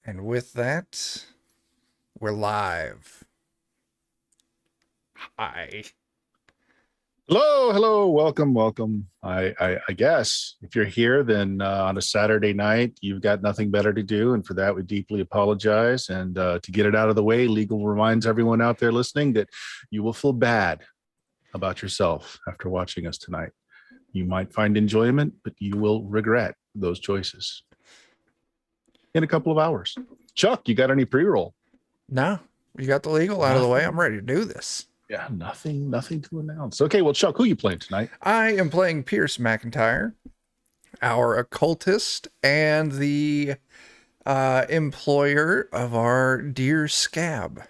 And with that, we're live. Hi. Hello, welcome. I guess if you're here, then on a Saturday night, you've got nothing better to do, and for that, we deeply apologize. And to get it out of the way, legal reminds everyone out there listening that you will feel bad about yourself after watching us tonight. You might find enjoyment, but you will regret those choices in a couple of hours. Chuck, you got any pre-roll? No, you got the legal out of the way. I'm ready to do this. Yeah, nothing to announce. Okay, well, Chuck, who you playing tonight? I am playing Pierce McIntyre, our occultist, and the employer of our dear Scab.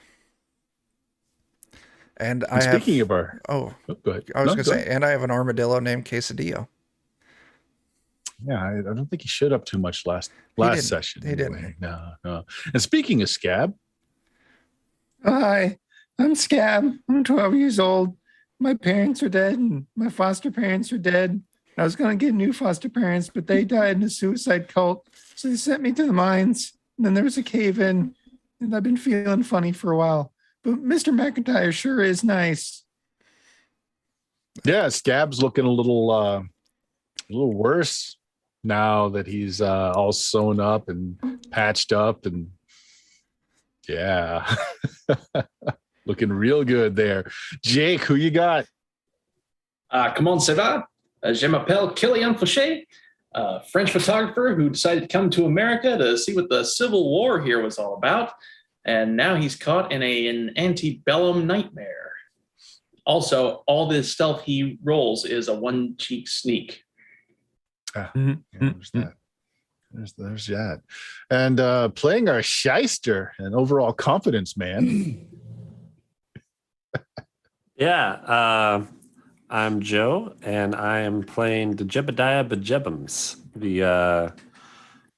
And Speaking of our, go ahead. I was going to say, and I have an armadillo named Quesadillo. Yeah, I don't think he showed up too much last session. He didn't. No. And speaking of Scab, hi, I'm Scab. I'm 12 years old. My parents are dead, and my foster parents are dead. I was going to get new foster parents, but they died in a suicide cult, so they sent me to the mines. And then there was a cave-in, and I've been feeling funny for a while. But Mr. McIntyre sure is nice. yeah, Scab's looking a little worse now that he's all sewn up and patched up, and yeah, looking real good there. Jake, who you got? Comment ça va? Je m'appelle Kylian Fauché, French photographer who decided to come to America to see what the Civil War here was all about. And now he's caught in an antebellum nightmare. Also, all this stealth he rolls is a one-cheek sneak. There's that. There's that. And playing our shyster and overall confidence man. Yeah, I'm Joe, and I am playing the Jebediah Bejebums, the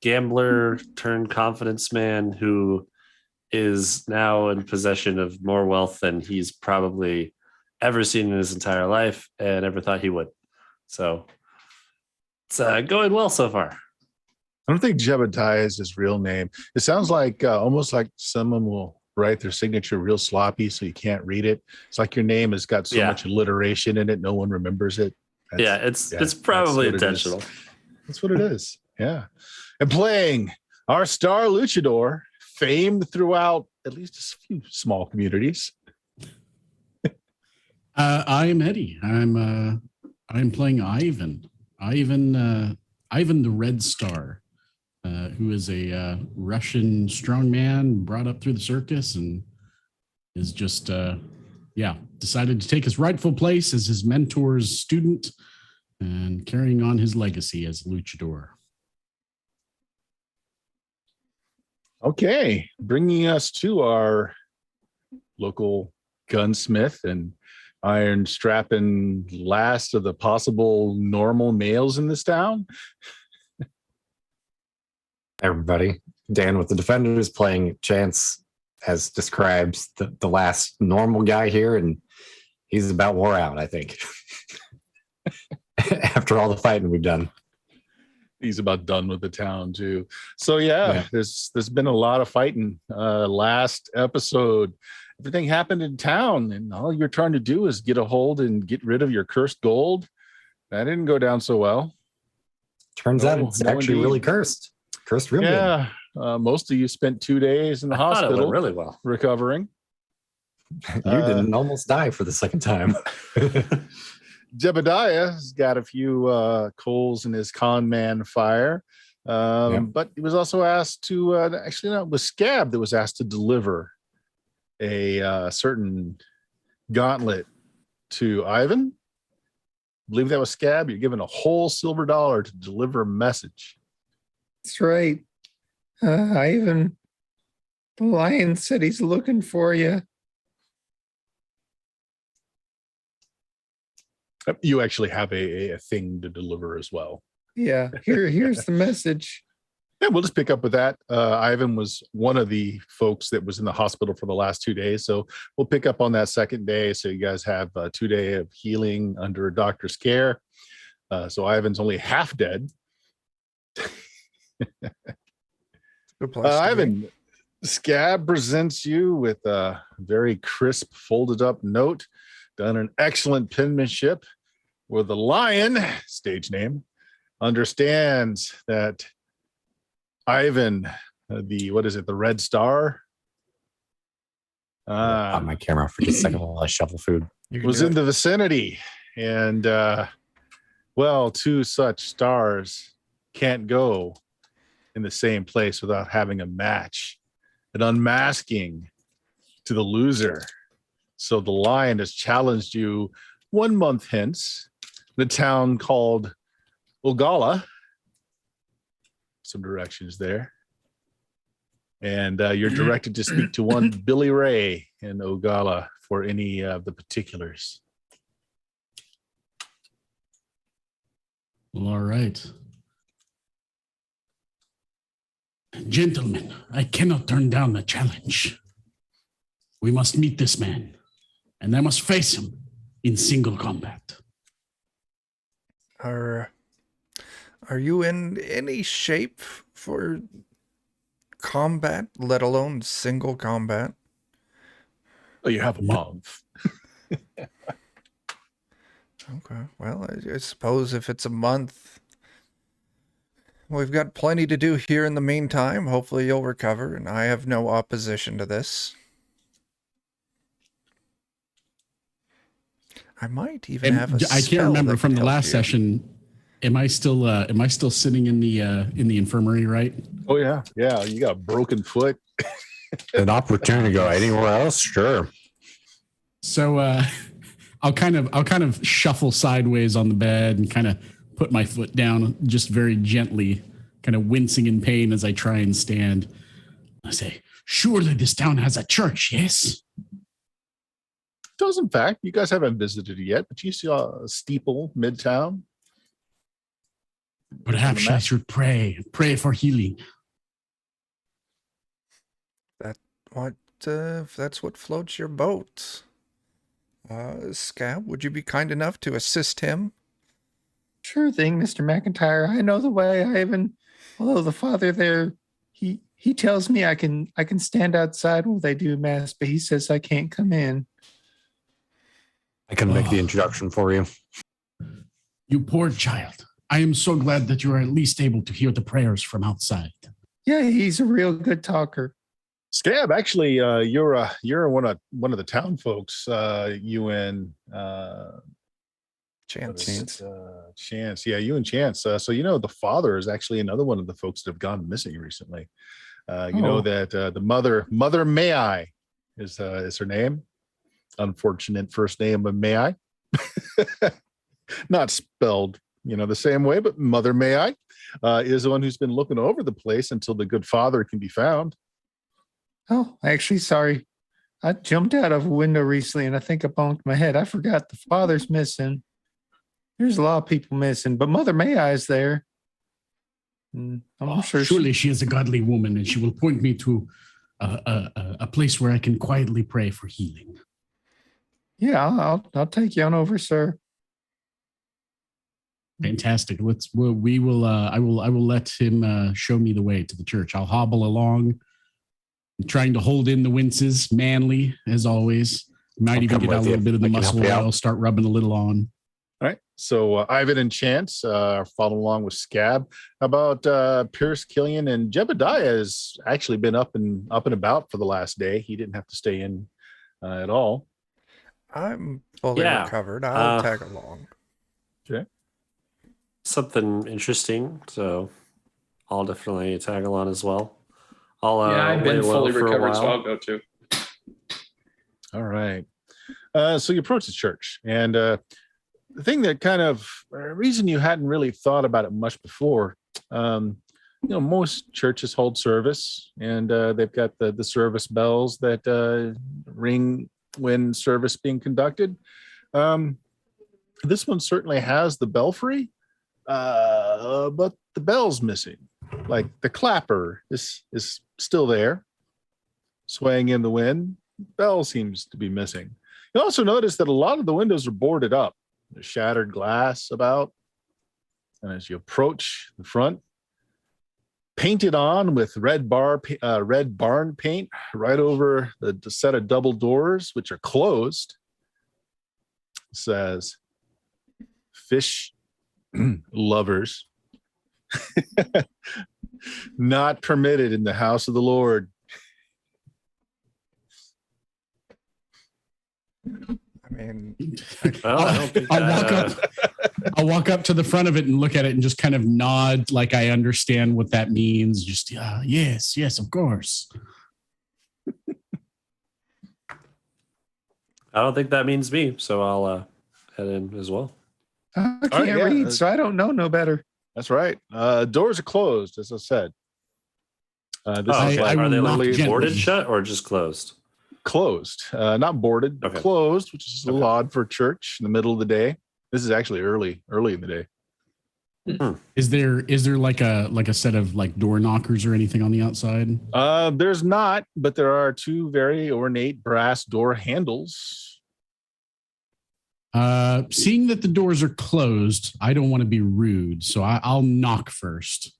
gambler turned confidence man who is now in possession of more wealth than he's probably ever seen in his entire life and ever thought he would. So it's going well so far. I don't think Jebediah is his real name. It sounds like almost like someone will write their signature real sloppy so you can't read it. It's like your name has got so much alliteration in it, no one remembers it. It's probably intentional. That's what it is. Yeah. And playing our star luchador, famed throughout at least a few small communities. I am Eddie. I'm playing Ivan. Ivan the Red Star, who is a Russian strongman brought up through the circus and is just decided to take his rightful place as his mentor's student and carrying on his legacy as luchador. Okay, bringing us to our local gunsmith and iron strapping last of the possible normal males in this town. Everybody, Dan with the Defenders playing Chance, as describes the last normal guy here, and he's about wore out, I think. After all the fighting we've done. He's about done with the town too. So there's been a lot of fighting. Last episode, everything happened in town, and all you're trying to do is get a hold and get rid of your cursed gold. That didn't go down so well. Turns out it's actually really cursed. Cursed real good. Most of you spent 2 days in the hospital. It went really well. Recovering. You didn't almost die for the second time. Jebediah has got a few coals in his con man fire. But he was also asked to, it was Scab that was asked to deliver a certain gauntlet to Ivan. I believe that was Scab. You're given a whole silver dollar to deliver a message. That's right. Ivan, the lion said he's looking for you. You actually have a thing to deliver as well. Yeah, here's the message. Yeah, we'll just pick up with that. Ivan was one of the folks that was in the hospital for the last 2 days. So we'll pick up on that second day. So you guys have 2 days of healing under a doctor's care. So Ivan's only half dead. The place to be. Ivan, Scab presents you with a very crisp, folded up note, done in excellent penmanship, where the lion, stage name, understands that Ivan, the Red Star, On my camera for just a second while I shuffle food. You can was do in it. the vicinity. And, two such stars can't go in the same place without having a match, an unmasking to the loser. So the lion has challenged you 1 month hence, in a town called Ogala. Some directions there. And you're directed to speak to one Billy Ray in Ogala for any of the particulars. All right. Gentlemen, I cannot turn down the challenge. We must meet this man, and I must face him in single combat. Are you in any shape for combat, let alone single combat? Oh, you have a month. Okay. Well, I suppose if it's a month, we've got plenty to do here in the meantime. Hopefully you'll recover, and I have no opposition to this. I might even have a I can't spell remember that from can the help last you. session. Am I still sitting in the infirmary, right? Oh, yeah. Yeah. You got a broken foot. An opportunity to go anywhere else? Sure. So I'll kind of shuffle sideways on the bed and kind of put my foot down just very gently, kind of wincing in pain as I try and stand. I say, surely this town has a church, yes? Does, in fact. You guys haven't visited it yet, but you saw a steeple midtown. Perhaps I should pray for healing. If that's what floats your boat. Scab, would you be kind enough to assist him? Sure thing, Mr. McIntyre. I know the way. Although the father there, he tells me I can stand outside while they do mass, but he says I can't come in. I can make the introduction for you. You poor child. I am so glad that you are at least able to hear the prayers from outside. Yeah, he's a real good talker. Scab, actually, you're one of the town folks. You and Chance. Chance. Yeah, you and Chance. So the father is actually another one of the folks that have gone missing recently. You know that the mother May I is her name. Unfortunate first name of May I. Not spelled the same way, but Mother May I is the one who's been looking over the place until the good father can be found. Oh, actually, sorry. I jumped out of a window recently and I think I bumped my head. I forgot the father's missing. There's a lot of people missing, but Mother May I is there. I'm sure surely she is a godly woman, and she will point me to a place where I can quietly pray for healing. Yeah, I'll take you on over, sir. Fantastic. We will. I will let him show me the way to the church. I'll hobble along, trying to hold in the winces, manly as always. Might even get out a little bit of the muscle oil, start rubbing a little on. All right. So Ivan and Chance are following along with Scab. How about Pierce, Killian, and Jebediah has actually been up and about for the last day. He didn't have to stay in at all. I'm fully recovered. I'll tag along. Okay. Something interesting, so I'll definitely tag along as well. I've been fully recovered, so I'll go too. All right. So you approach the church, and the thing that kind of reason you hadn't really thought about it much before, most churches hold service, and they've got the service bells that ring when service being conducted. This one certainly has the belfry, but the bell's missing. Like the clapper is still there, swaying in the wind. Bell seems to be missing. You also notice that a lot of the windows are boarded up. There's shattered glass about. And as you approach the front, painted on with red barn paint right over the set of double doors, which are closed. It says fish lovers not permitted in the house of the Lord. I mean, Well, I don't think I'll walk up to the front of it and look at it and just kind of nod like I understand what that means. Just yes, of course. I don't think that means me, so I'll head in as well. I can't All right, yeah. read, so I don't know no better. That's right. Doors are closed, as I said. This Oh, is okay. I Are will they knock like gently. boarded shut or just closed? closed, not boarded, but Okay. closed, which is a little Okay. odd for church in the middle of the day. This is actually early in the day. Is there like a set of like door knockers or anything on the outside? There's not, but there are two very ornate brass door handles. Seeing that the doors are closed, I don't want to be rude, so I'll knock first.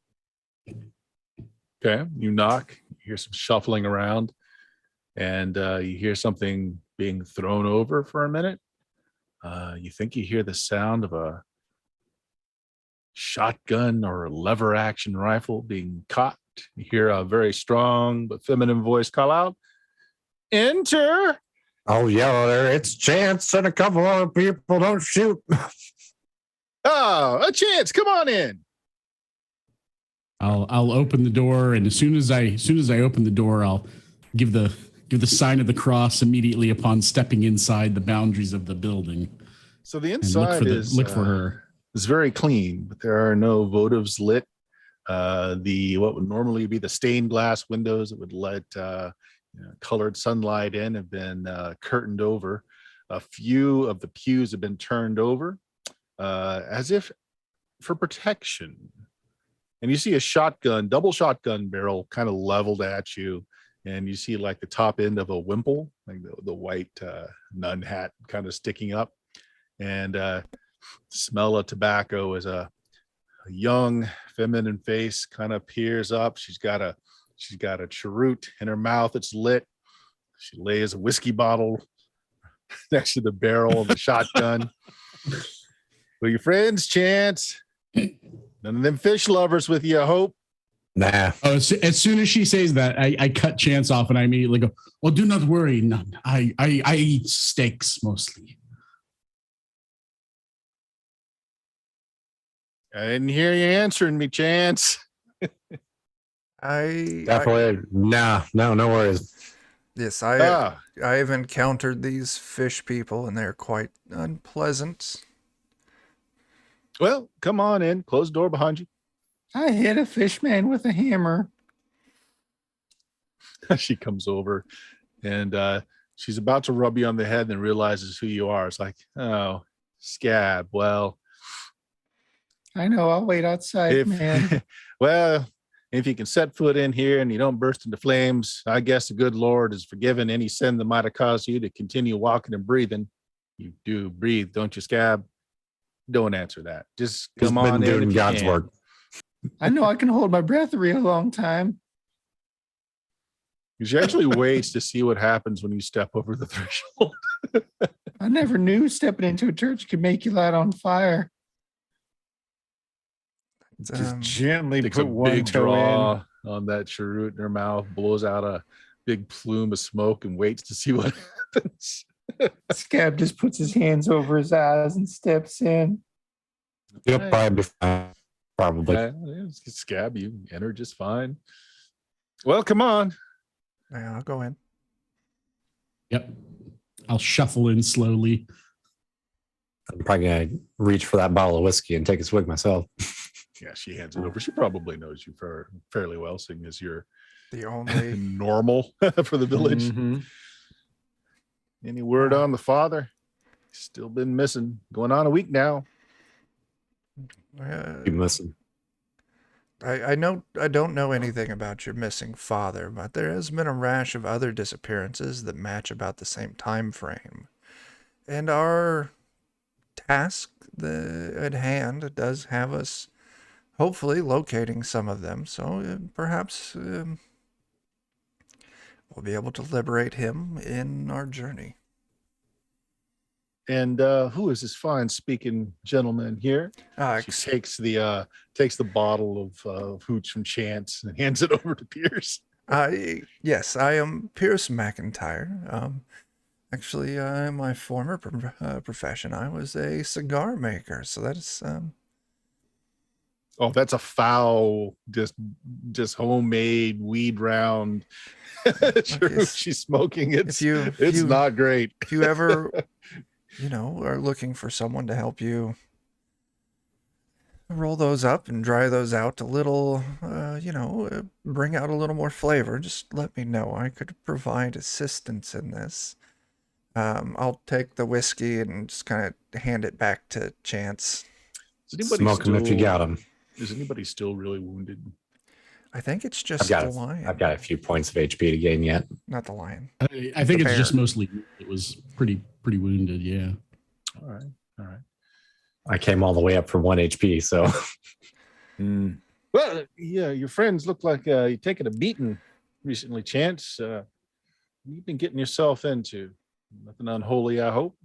Okay, you knock, you hear some shuffling around, and you hear something being thrown over for a minute. You think you hear the sound of a shotgun or a lever action rifle being cocked. You hear a very strong but feminine voice call out, "Enter!" Oh, yeah, there it's Chance and a couple other people. Don't shoot. Oh, a chance! Come on in. I'll open the door, and as soon as I open the door, I'll give the sign of the cross immediately upon stepping inside the boundaries of the building. So the And inside look for her. is very clean, but there are no votives lit. The what would normally be the stained glass windows that would let colored sunlight in have been curtained over. A few of the pews have been turned over as if for protection. And you see a double shotgun barrel kind of leveled at you. And you see like the top end of a wimple, like the white nun hat kind of sticking up. And smell of tobacco as a young feminine face kind of peers up. She's got a cheroot in her mouth that's lit. She lays a whiskey bottle next to the barrel of the shotgun. Well, your friends, Chance. None of them fish lovers with you, I hope. Nah. Oh, as soon as she says that, I cut Chance off, and I immediately go, "Oh, do not worry, none. I eat steaks mostly." I didn't hear you answering me, Chance. Definitely. No worries. Yes, Ah, I have encountered these fish people, and they're quite unpleasant. well, come on in. Close the door behind you. I hit a fish man with a hammer. She comes over and she's about to rub you on the head and realizes who you are. It's like, oh, Scab. Well, I know. I'll wait outside, man. well, if you can set foot in here and you don't burst into flames, I guess the good Lord has forgiven any sin that might have caused you to continue walking and breathing. You do breathe, don't you, Scab? Don't answer that. Just He's come been on in doing if you God's can. work. I know I can hold my breath a real long time. She actually waits to see what happens when you step over the threshold. I never knew stepping into a church could make you light on fire. Um, Gently Takes a big draw on that cheroot in her mouth, blows out a big plume of smoke, and waits to see what happens. Scab just puts his hands over his eyes and steps in. You'll Right. probably be fine. Probably. Scab, you enter just fine. Well, come on. yeah, I'll go in. Yep. I'll shuffle in slowly. I'm probably going to reach for that bottle of whiskey and take a swig myself. Yeah, she hands it over. She probably knows you fairly well, seeing as you're The only normal for the village. Mhm. Any word on the father? He's still been missing. Going on a week now. Keep missing. I don't know anything about your missing father, but there has been a rash of other disappearances that match about the same time frame. And our task at hand does have us hopefully locating some of them. So perhaps we'll be able to liberate him in our journey. And who is this fine speaking gentleman here? She takes the bottle of hooch from Chance and hands it over to Pierce. Yes, I am Pierce McIntyre. Actually, my former profession, I was a cigar maker. So that's Oh, that's a foul, just homemade weed round. She's smoking. It's not great. If you ever, are looking for someone to help you roll those up and dry those out a little, bring out a little more flavor, just let me know. I could provide assistance in this. I'll take the whiskey and just kind of hand it back to Chance. Smoke him if you got him. Is anybody still really wounded? I think it's just the lion. I've got a few points of HP to gain yet. Not the lion. I think it's just mostly it was pretty wounded. Yeah. All right. I came all the way up from 1 HP, so. Well, yeah, your friends look like you're taking a beating recently, Chance. You've been getting yourself into nothing unholy, I hope.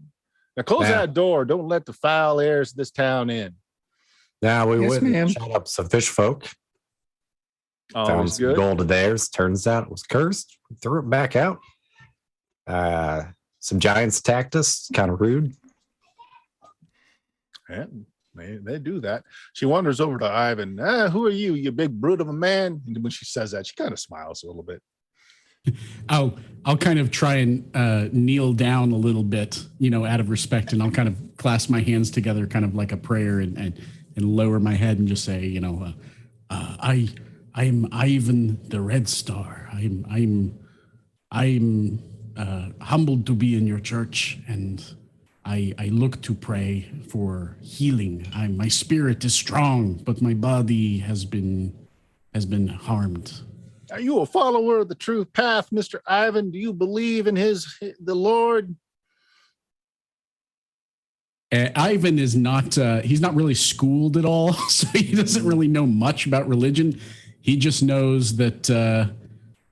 Now close that door. Don't let the foul airs of this town in. Now we Yes, went ma'am. and shot up some fish folk. Oh, Found it's some good. gold of theirs. Turns out it was cursed. Threw it back out. Some giants attacked us. Kind of rude. Yeah, they do that. She wanders over to Ivan. Who are you, you big brute of a man? And when she says that, she kind of smiles a little bit. I'll kind of try and kneel down a little bit, out of respect, and I'll kind of clasp my hands together, kind of like a prayer, and lower my head and just say, I'm Ivan the Red Star. I'm humbled to be in your church, and I look to pray for healing. My spirit is strong, but my body has been harmed. Are you a follower of the truth path, Mr. Ivan? Do you believe in the Lord? Ivan is not, he's not really schooled at all, so he doesn't really know much about religion. He just knows that,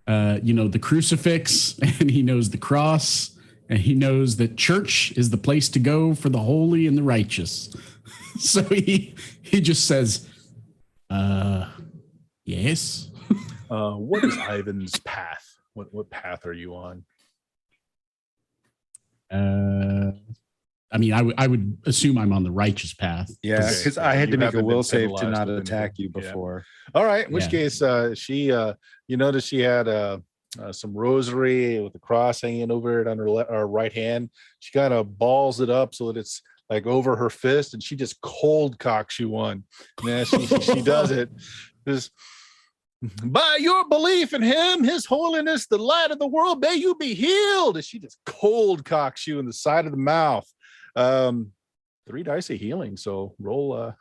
the crucifix, and he knows the cross, and he knows that church is the place to go for the holy and the righteous. So he just says, yes. What is Ivan's path? What path are you on? I would assume I'm on the righteous path. Yeah, because I had You to make a haven't will been save to civilized not with attack anything. you before. All right. In which Yeah. case, she, you notice she had some rosary with the cross hanging over it on her right hand. She kind of balls it up so that it's like over her fist, and she just cold cocks you one. And as she does it, just by your belief in him, his holiness, the light of the world, may you be healed. And she just cold cocks you in the side of the mouth. 3 dice of healing. So roll.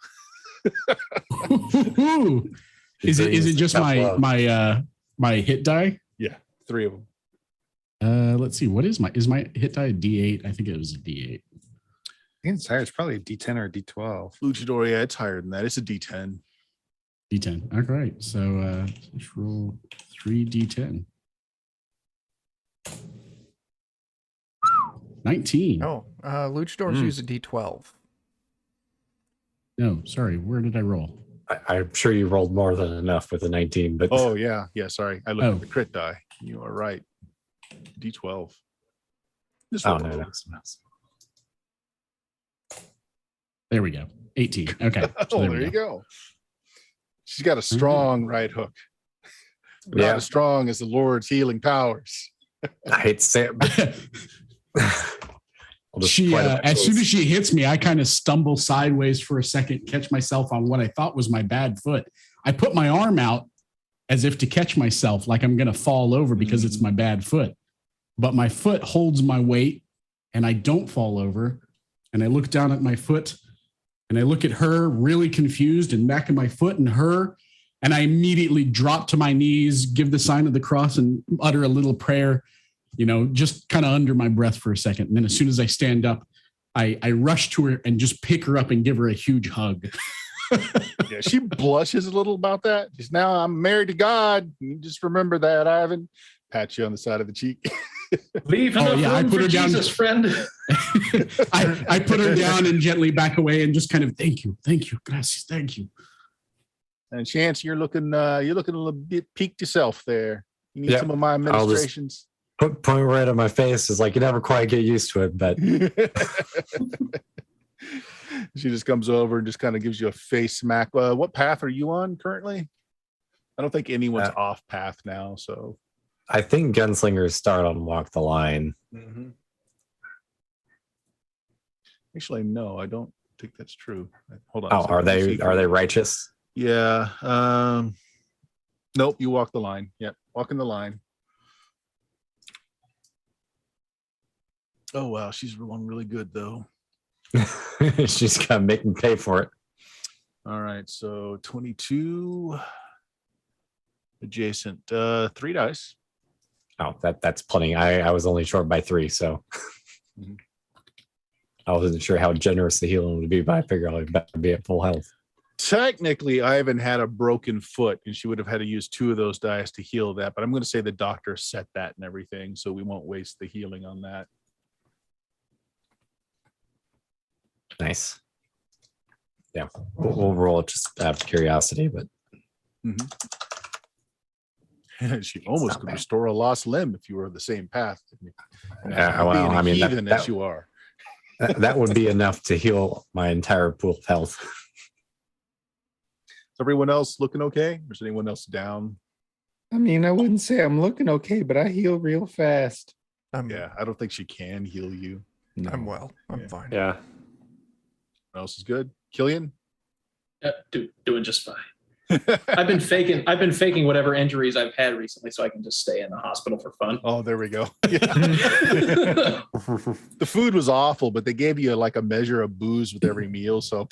Is it just my hit die? Yeah, 3 of them. Let's see. What is my hit die a D8? I think it was a D8. I think it's higher. It's probably a D10 or a D12. Luchador, yeah, it's higher than that. It's a D10. D10. All right. So let's roll 3 D10. 19. Oh, luchadors use a D12. No, sorry. Where did I roll? I'm sure you rolled more than enough with a 19, but Oh, yeah. Sorry. I looked at the crit die. You are right. D12. Just roll no. low. There we go. 18. Okay. So Oh, there you go. She's got a strong right hook. Not Yeah. as strong as the Lord's healing powers. I hate to say it, but I'll just She, play the as soon backwards. as she hits me, I kind of stumble sideways for a second, catch myself on what I thought was my bad foot. I put my arm out as if to catch myself, like I'm going to fall over because it's my bad foot. But my foot holds my weight and I don't fall over. And I look down at my foot and I look at her really confused and back at my foot and her. And I immediately drop to my knees, give the sign of the cross and utter a little prayer, just kind of under my breath for a second. And then as soon as I stand up, I rush to her and just pick her up and give her a huge hug. Yeah, she blushes a little about that. Just now, I'm married to God. You just remember that, Ivan. Pat you on the side of the cheek. Leave enough yeah, I room put for her down. Jesus, friend. I put her down and gently back away and just kind of thank you, gracias, thank you. And Chance, you're looking a little bit peaked yourself there. You need Yep. some of my I'll just- administrations. Point right on my face is like you never quite get used to it, but She just comes over and just kind of gives you a face smack. What path are you on currently? I don't think anyone's off path now. So I think gunslingers start on walk the line. actually, no, I don't think that's true. Hold on. Oh, are they righteous? Yeah. Nope. You walk the line. Yep. Walking the line. Oh wow, she's one really good though. She's gonna make me pay for it. All right, so 22 adjacent. 3 dice. Oh, that's plenty. I was only short by 3, so Mhm. I wasn't sure how generous the healing would be, but I figured I'd better be at full health. Technically, Ivan had a broken foot, and she would have had to use 2 of those dice to heal that. But I'm going to say the doctor set that and everything, so we won't waste the healing on that. Nice. Yeah, we'll roll it just out of curiosity, but She almost could bad. restore a lost limb if you were the same path. well, Being a I mean, heathen that- as you are. that would be enough to heal my entire pool of health. Is everyone else looking okay? Or is anyone else down? I mean, I wouldn't say I'm looking okay, but I heal real fast. Yeah, I don't think she can heal you. I'm well. I'm Yeah. fine. Yeah. What else is good? Killian? Doing just fine. I've been faking whatever injuries I've had recently so I can just stay in the hospital for fun. Oh, there we go. The food was awful, but they gave you like a measure of booze with every meal. So,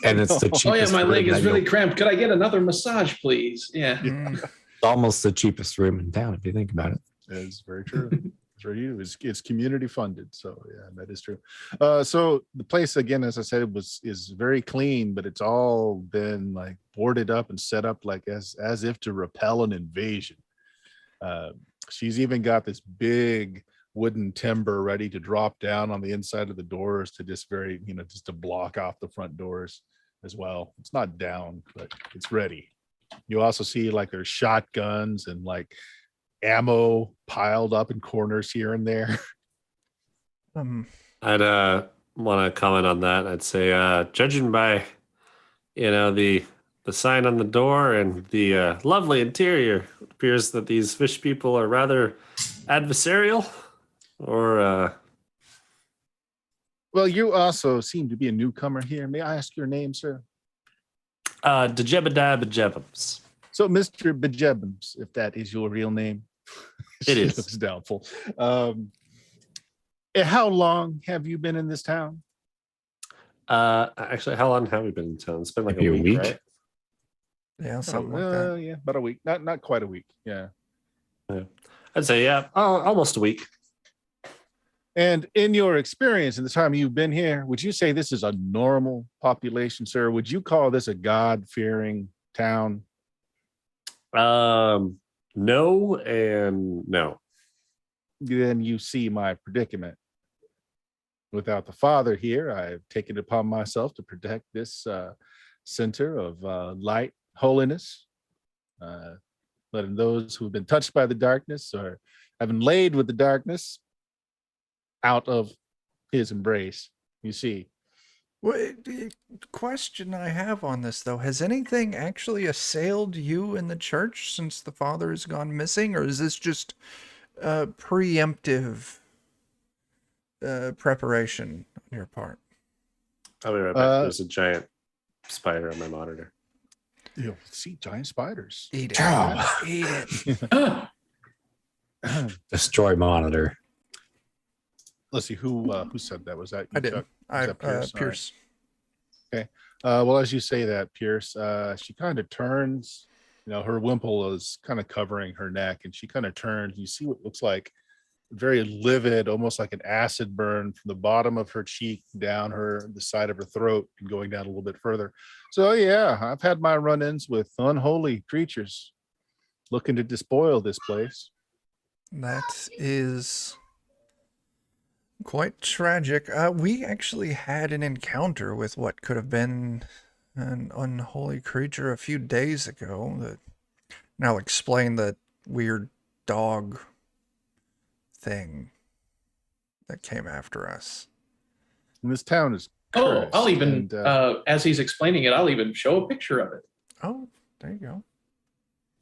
And it's the cheapest. Oh yeah, my leg room is that really you'll- cramped. Could I get another massage, please? Yeah. Mm, almost the cheapest room in town if you think about it. it's very true. It's very true. It's community funded. So yeah, that is true. So the place again, as I said, is very clean, but it's all been like boarded up and set up like as if to repel an invasion. She's even got this big wooden timber ready to drop down on the inside of the doors to just just to block off the front doors as well. It's not down, but it's ready. You also see like there's shotguns and like ammo piled up in corners here and there. I'd want to comment on that. I'd say, judging by, the sign on the door and the lovely interior, it appears that these fish people are rather adversarial. Or Well, you also seem to be a newcomer here. May I ask your name, sir? Dejebediah Bejebums. So, Mr. Bejebums, if that is your real name. It She is. looks doubtful. How long have you been in this town? Actually, how long have we been in town? It's been like Maybe a a week, week? right? yeah, something like that. Yeah, about a week. Not quite a week. Yeah. I'd say, yeah, almost a week. And in your experience in the time you've been here, would you say this is a normal population, sir? Would you call this a God-fearing town? No and no. Then you see my predicament. Without the father here, I've taken it upon myself to protect this center of light, holiness, letting those who have been touched by the darkness or have been laid with the darkness out of his embrace. You see, Question I have on this though: has anything actually assailed you in the church since the father has gone missing, or is this just preemptive preparation on your part? I'll be right back. There's a giant spider on my monitor. you'll see giant spiders. Eat it. Cow. Eat it. Destroy monitor. Let's see who said that. Was that you, I did. Chuck? I that Pierce? All right. Pierce. Well, as you say that, Pierce, she kind of turns. Her wimple is kind of covering her neck, and she kind of turns. You see what looks like very livid, almost like an acid burn from the bottom of her cheek down the side of her throat and going down a little bit further. So yeah, I've had my run-ins with unholy creatures looking to despoil this place. That is quite tragic. We actually had an encounter with what could have been an unholy creature a few days ago. And I'll explain the weird dog thing that came after us. And this town is Oh, cursed, I'll even, and, as he's explaining it, I'll even show a picture of it. Oh, there you go.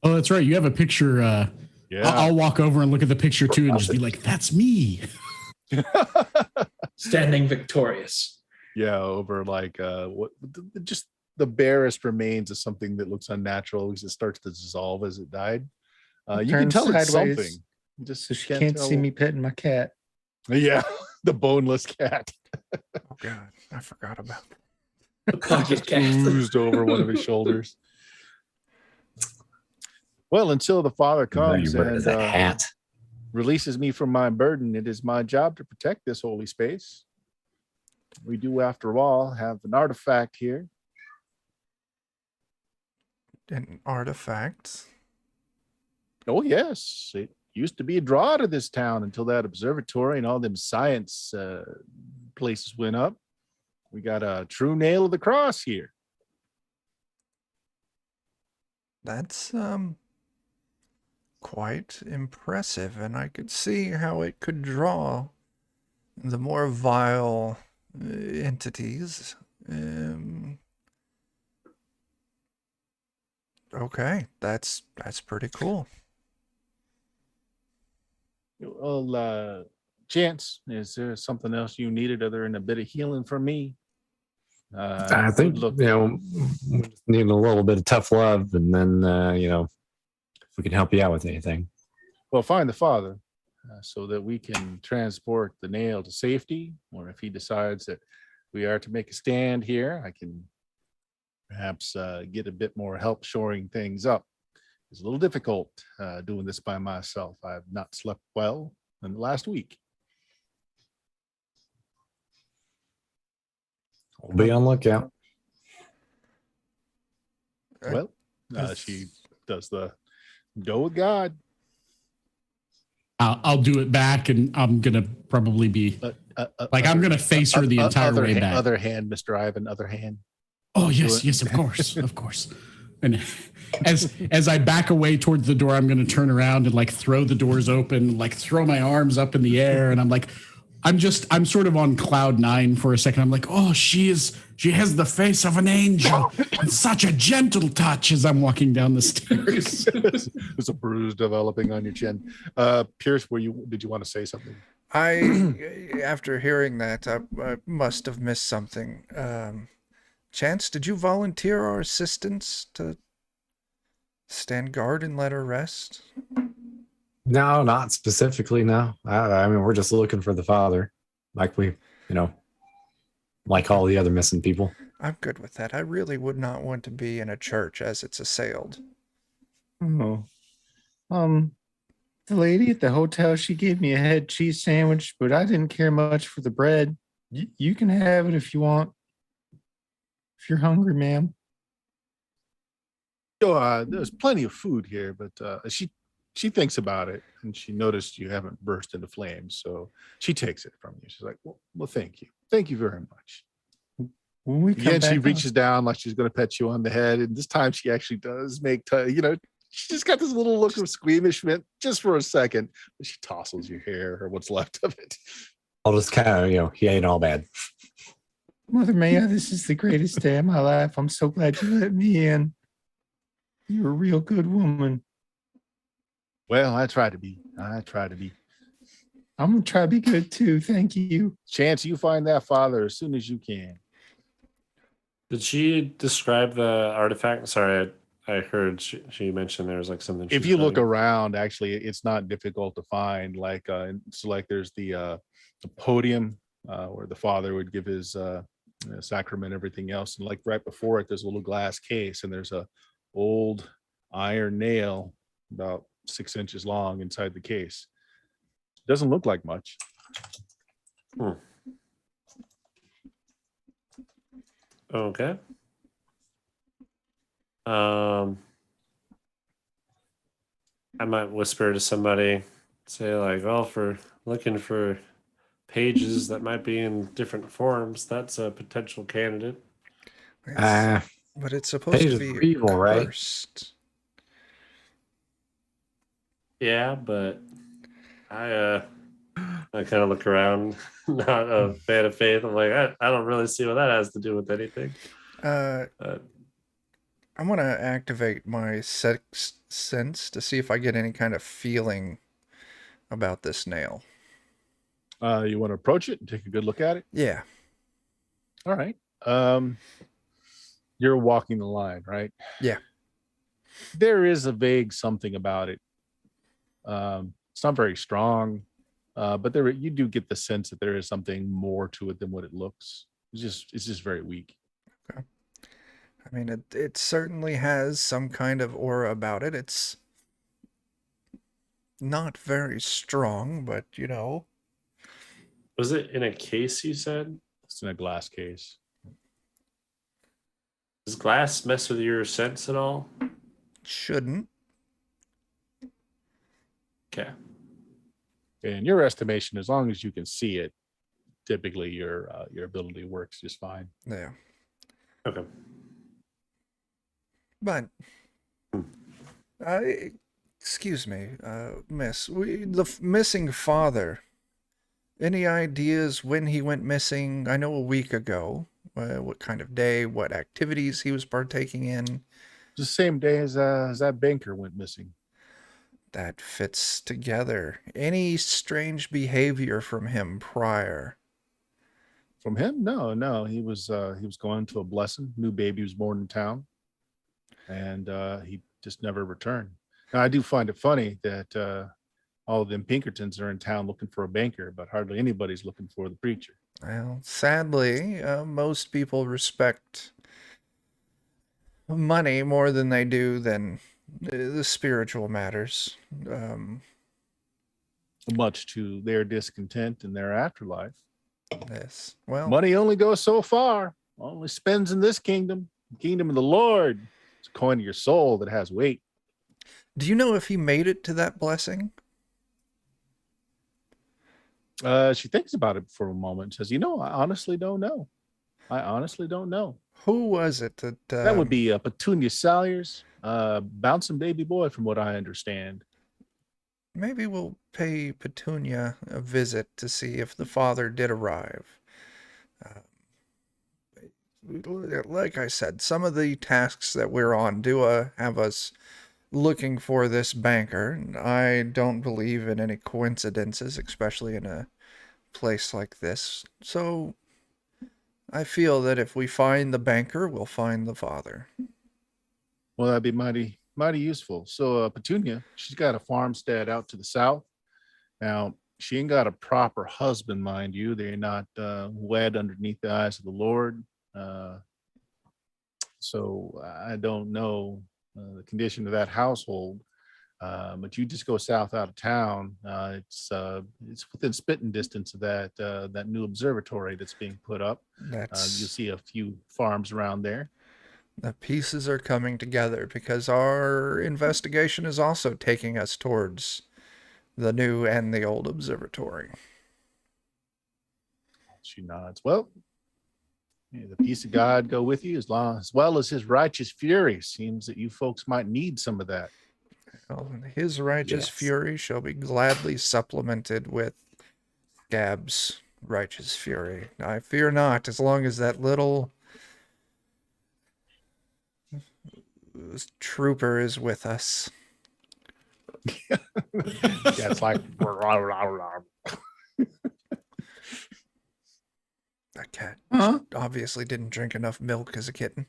Oh, that's right. You have a picture. yeah. I'll walk over and look at the picture too, and just be like, "That's me." Standing victorious. Yeah, over like just the barest remains of something that looks unnatural because it starts to dissolve as it died. You can Turn tell it's sideways something. You just So she can't see tell. me petting my cat. Yeah, the boneless cat Oh God, I forgot about that. The pocket cat. oozed over one of his shoulders. Well, until the father comes Rid of and that hat. releases me from my burden, it is my job to protect this holy space. We do, after all, have an artifact here. An artifact. Oh, yes. It used to be a draw to this town until that observatory and all them science places went up. We got a true nail of the cross here. That's quite impressive, and I could see how it could draw the more vile entities. Okay, that's pretty cool. Well, Chance, is there something else you needed other than a bit of healing from me? I think, look, we just need a little bit of tough love, and then, if we can help you out with anything. well, find the father so that we can transport the nail to safety, or if he decides that we are to make a stand here, I can perhaps get a bit more help shoring things up. It's a little difficult doing this by myself. I have not slept well in the last week. We'll be on lookout. Well, she does the go with God. I'll do it back, and I'm gonna probably be I'm gonna face her the entire way back. Other hand, Mr. Ivan, other hand. Oh yes, of course, of course. And as I back away towards the door, I'm going to turn around and like throw the doors open, like throw my arms up in the air, and I'm sort of on cloud nine for a second. I'm like, oh, she has the face of an angel and such a gentle touch as I'm walking down the stairs. There's a bruise developing on your chin. Pierce, did you want to say something? After hearing that, I must have missed something. Chance, did you volunteer our assistance to stand guard and let her rest? No, not specifically. No, I mean, we're just looking for the father, like like all the other missing people. I'm good with that. I really would not want to be in a church as it's assailed. Oh. The lady at the hotel, she gave me a head cheese sandwich, but I didn't care much for the bread. You can have it if you want. If you're hungry, ma'am. There's plenty of food here, but she thinks about it, and she noticed you haven't burst into flames, so she takes it from you. She's like, well, thank you very much. When we come Again, she back reaches down like she's going to pet you on the head, and this time she actually does make she just got this little look of squeamishment just for a second, but she tosses your hair or what's left of it. I'll just kind of, he ain't all bad. Mother Maya, this is the greatest day of my life. I'm so glad you let me in. You're a real good woman. Well, I try to be. I'm going to try to be good too. Thank you. Chance, you find that father as soon as you can. Did she describe the artifact? Sorry, I heard she mentioned there was like something. If you look around, actually, it's not difficult to find. Like, there's the podium where the father would give his sacrament, everything else, and like right before it, there's a little glass case, and there's a old iron nail about 6 inches long inside the case. Doesn't look like much. Okay. I might whisper to somebody, say like, "Oh, for looking for pages that might be in different forms, that's a potential candidate." But it's supposed to Pages be are evil, right? cursed. Yeah, but I kind of look around, not a fan of faith. I'm like, I don't really see what that has to do with anything. Uh, Uh, I want to activate my sixth sense to see if I get any kind of feeling about this nail. You want to approach it and take a good look at it? Yeah. All right. You're walking the line, right? Yeah. There is a vague something about it. It's not very strong, but there you do get the sense that there is something more to it than what it looks. It's just very weak. I mean, it certainly has some kind of aura about it. It's not very strong, but was it in a case? You said. It's in a glass case. Does glass mess with your sense at all? shouldn't. Okay. In your estimation, as long as you can see it, typically your ability works just fine. Yeah. Okay. But, excuse me, miss, the missing father, any ideas when he went missing? I know a week ago. What kind of day, what activities he was partaking in? The same day as that banker went missing. That fits together. Any strange behavior from him prior? From him? No. He was going to a blessing. New baby was born in town, and he just never returned. Now I do find it funny that all of them Pinkertons are in town looking for a banker, but hardly anybody's looking for the preacher. Well, sadly, most people respect money more than they do than the spiritual matters. Much to their discontent in their afterlife. Yes. Well, Money only goes so far. Only spends in this kingdom. The kingdom of the Lord. It's a coin of your soul that has weight. do you know if he made it to that blessing? She thinks about it for a moment. Says, I honestly don't know. I honestly don't know. Who was it that... That would be Petunia Salyers, bouncing baby boy, from what I understand. Maybe we'll pay Petunia a visit to see if the father did arrive. Like I said, some of the tasks that we're on do have us looking for this banker. I don't believe in any coincidences, especially in a place like this. So I feel that if we find the banker, we'll find the father. Well, that'd be mighty useful. So Petunia, she's got a farmstead out to the south. Now, she ain't got a proper husband, mind you. They're not wed underneath the eyes of the Lord. So I don't know the condition of that household. But you just go south out of town. It's within spitting distance of that new observatory that's being put up. You'll see a few farms around there. The pieces are coming together because our investigation is also taking us towards the new and the old observatory. She nods. Well, may the peace of God go with you as well as his righteous fury. Seems that you folks might need some of that. Well, his righteous Yes. fury shall be gladly supplemented with Gab's righteous fury. I fear not, as long as that little trooper is with us. Yeah, it's like That cat Huh? obviously didn't drink enough milk as a kitten.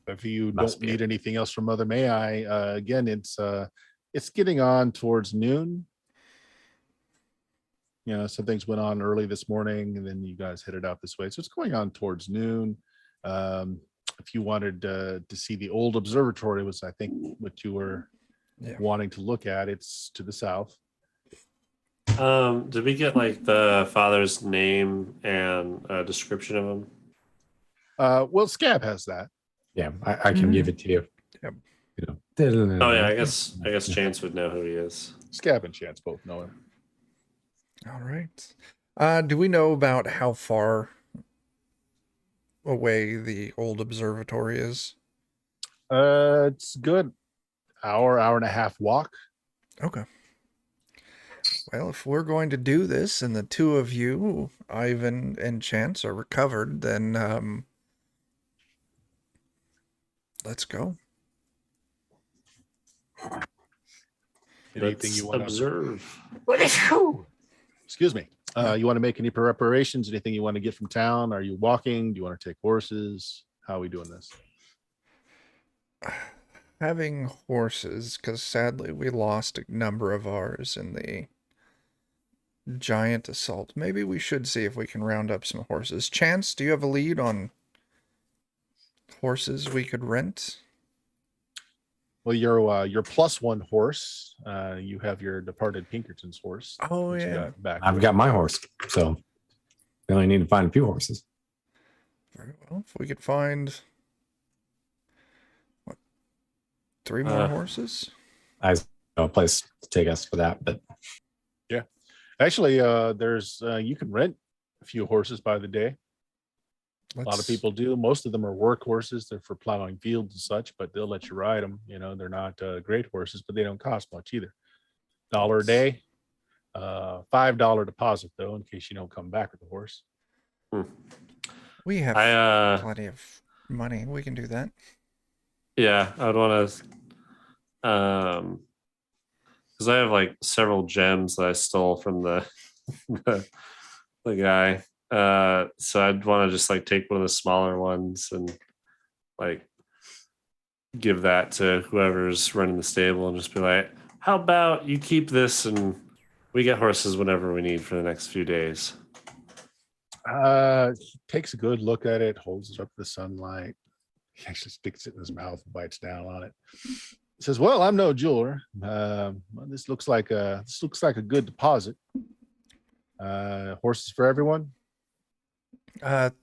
if you Must don't be need it. anything else from Mother May I, again, it's getting on towards noon. Some things went on early this morning, and then you guys headed out this way. So it's going on towards noon. If you wanted to see the old observatory, was I think what you were wanting to look at, it's to the south. Did we get like the father's name and a description of him? Well, Scab has that. Yeah, I can give it to you. Yep. You know. Oh yeah, I guess Chance would know who he is. Scab and Chance both know him. All right. Do we know about how far away the old observatory is? It's good. Hour and a half walk. Okay. Well, if we're going to do this and the two of you, Ivan and Chance, are recovered, then let's go. Anything you want to observe? Excuse me. You want to make any preparations? Anything you want to get from town? Are you walking? Do you want to take horses? How are we doing this? Having horses, because sadly we lost a number of ours in the giant assault. Maybe we should see if we can round up some horses. Chance, do you have a lead on horses we could rent? Well, your plus one horse. You have your departed Pinkerton's horse. Oh, which you yeah. got back. I've got my horse, so we only need to find a few horses. Very well. If we could find, what, 3 more horses? I know a place to take us for that, but Actually, there's you can rent a few horses by the day. A lot of people do. Most of them are work horses. They're for plowing fields and such, but they'll let you ride them. You know, they're not great horses, but they don't cost much either. $1 a day, $5 deposit though, in case you don't come back with the horse. We have plenty of money. We can do that. Yeah, I would want to, because I have like several gems that I stole from the the guy. So I'd want to just like take one of the smaller ones and like give that to whoever's running the stable and just be like, how about you keep this and we get horses whenever we need for the next few days. He takes a good look at it, holds it up to the sunlight. He actually sticks it in his mouth and bites down on it. He says, "Well, I'm no jeweler. This looks like a good deposit. Horses for everyone."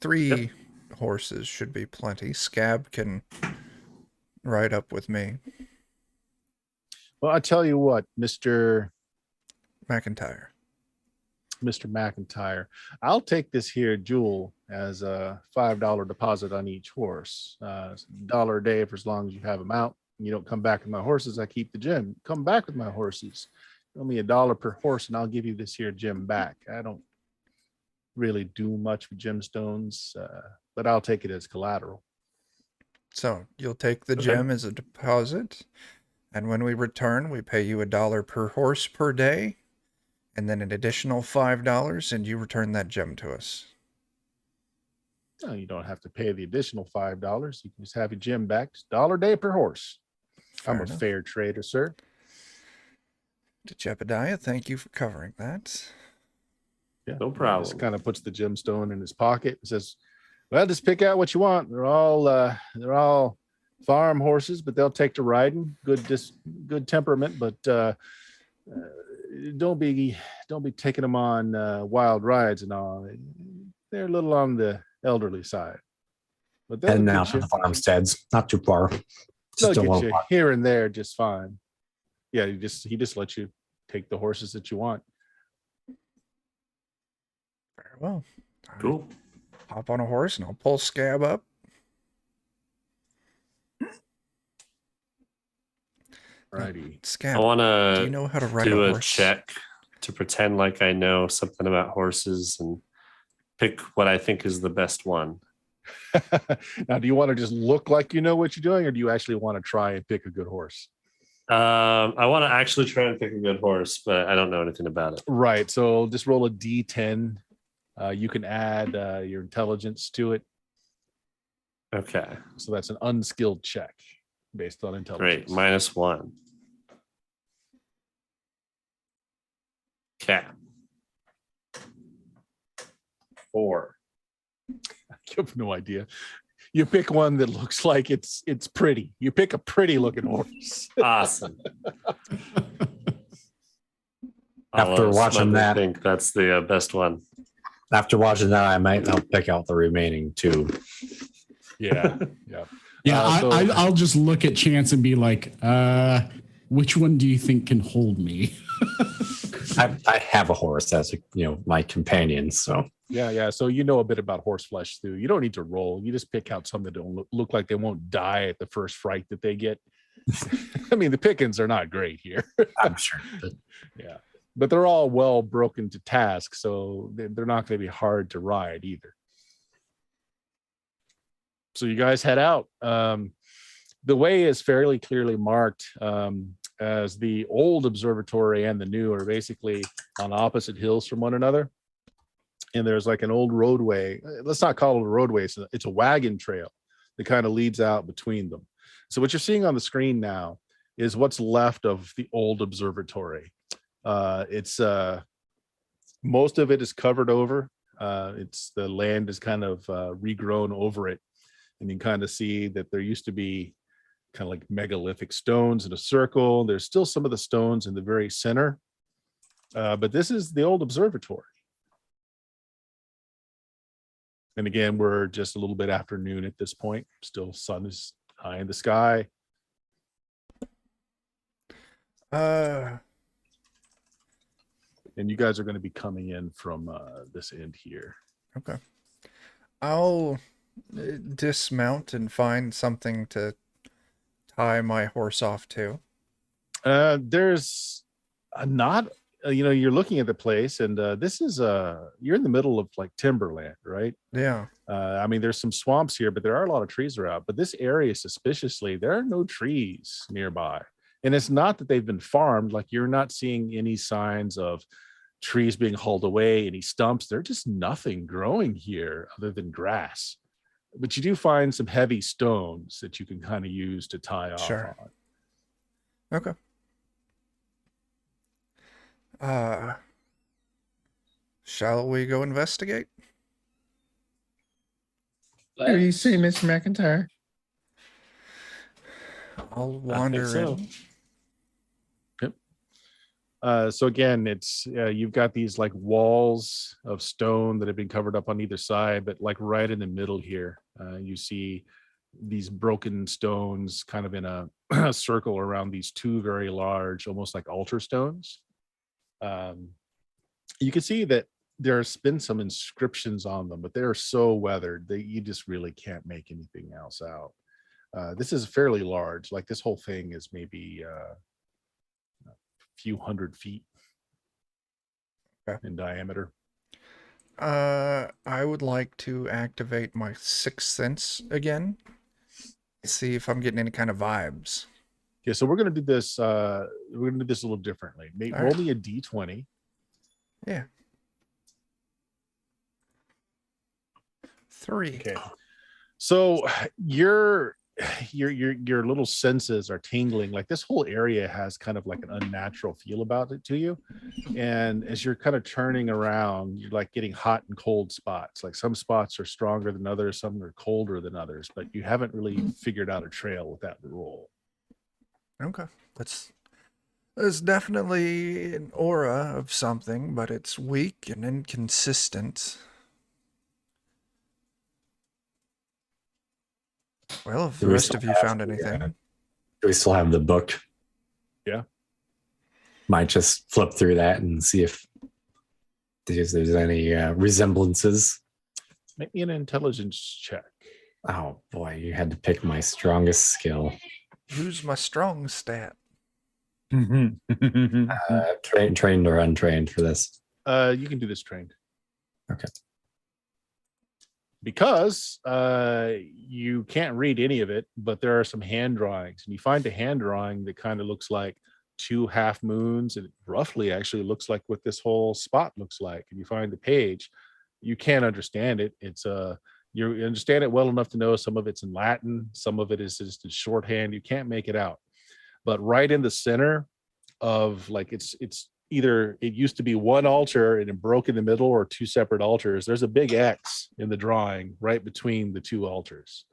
3 horses should be plenty. Scab can ride up with me. Well, I tell you what, Mr. McIntyre. McIntyre, I'll take this here jewel as a $5 deposit on each horse. It's $1 a day for as long as you have them out. You don't come back with my horses, I keep the gem. Come back with my horses. Give me $1 per horse, and I'll give you this here gem back. I don't really do much with gemstones, but I'll take it as collateral. So you'll take the gem as a deposit, and when we return, we pay you $1 per horse per day, and then an additional $5, and you return that gem to us. No, you don't have to pay the additional $5. You can just have your gem back. It's $1 a day per horse. I'm a fair trader, sir. To Jebediah, thank you for covering that. Yeah, No problem. Just kind of puts the gemstone in his pocket and says, "Well, just pick out what you want. They're all farm horses, but they'll take to riding. Good temperament, but don't be taking them on wild rides and all. They're a little on the elderly side, but they'll and now get to you, the farmsteads, not too far. they'll Just a get little you far. here and there just fine. Yeah, he just lets you take the horses that you want." Very well. Cool. Hop on a horse and I'll pull Scab up. Righty. Scab, I want do you to know how to ride do a a horse? check to pretend like I know something about horses and pick what I think is the best one. Now, do you want to just look like you know what you're doing, or do you actually want to try and pick a good horse? I want to actually try and pick a good horse, but I don't know anything about it. Right. So just roll a D10. You can add your intelligence to it. Okay. So that's an unskilled check based on intelligence. Great. -1. Okay. 4. You have no idea. You pick one that looks like it's pretty. You pick a pretty looking horse. Awesome. After watching smugly that- think that's the best one. After watching that, I might I'll pick out the remaining two. Yeah. Yeah, So- I'll just look at Chance and be like, which one do you think can hold me? I have a horse as my companion, so Yeah. So you know a bit about horse flesh too. You don't need to roll. You just pick out some that don't look like they won't die at the first fright that they get. I mean, the pickings are not great here. I'm sure. But Yeah. But they're all well broken to task, so they're not going to be hard to ride either. So you guys head out. The way is fairly clearly marked, as the old observatory and the new are basically on opposite hills from one another. And there's like an old roadway. Let's not call it a roadway. It's a wagon trail that kind of leads out between them. So what you're seeing on the screen now is what's left of the old observatory. It's most of it is covered over. It's the land is kind of regrown over it. And you can kind of see that there used to be kind of like megalithic stones in a circle. There's still some of the stones in the very center. But this is the old observatory. And again, we're just a little bit after noon at this point. Still sun is high in the sky. And you guys are going to be coming in from this end here. Okay. I'll dismount and find something to tie my horse off to. There's not, you're looking at the place, and this is you're in the middle of like timberland, right? Yeah. I mean, there's some swamps here, but there are a lot of trees around. But this area, suspiciously, there are no trees nearby. And it's not that they've been farmed. Like, you're not seeing any signs of trees being hauled away, any stumps. There's just nothing growing here other than grass. But you do find some heavy stones that you can kind of use to tie off Sure. on. Okay. Shall we go investigate? What do you say, Mr. McIntyre? I'll I think wander so. in. So again, it's you've got these like walls of stone that have been covered up on either side, but like right in the middle here, you see these broken stones kind of in a circle around these two very large, almost like altar stones. You can see that there's been some inscriptions on them, but they're so weathered that you just really can't make anything else out. This is fairly large. Like, this whole thing is maybe few hundred feet in diameter. I would like to activate my sixth sense again. See if I'm getting any kind of vibes. Okay, so we're gonna do this. We're gonna do this a little differently. All Roll right. me a d20. Yeah. 3. Okay. So your little senses are tingling. Like, this whole area has kind of like an unnatural feel about it to you. And as you're kind of turning around, you're like getting hot and cold spots. Like, some spots are stronger than others, some are colder than others, but you haven't really figured out a trail with that roll. Okay. There's definitely an aura of something, but it's weak and inconsistent. Well, if the Do we rest still of you have found the, anything. do we still have the book? Yeah. Might just flip through that and see if there's any resemblances. Make me an intelligence check. Oh boy, you had to pick my strongest skill. Who's my strong stat? Trained or untrained for this? You can do this trained. Okay. Because you can't read any of it, but there are some hand drawings, and you find a hand drawing that kind of looks like two half moons, and it roughly actually looks like what this whole spot looks like. And you find the page, you can't understand it. It's you understand it well enough to know some of it's in Latin, some of it is just in shorthand. You can't make it out. But right in the center of, like, it's either it used to be one altar and it broke in the middle, or two separate altars. There's a big X in the drawing right between the two altars.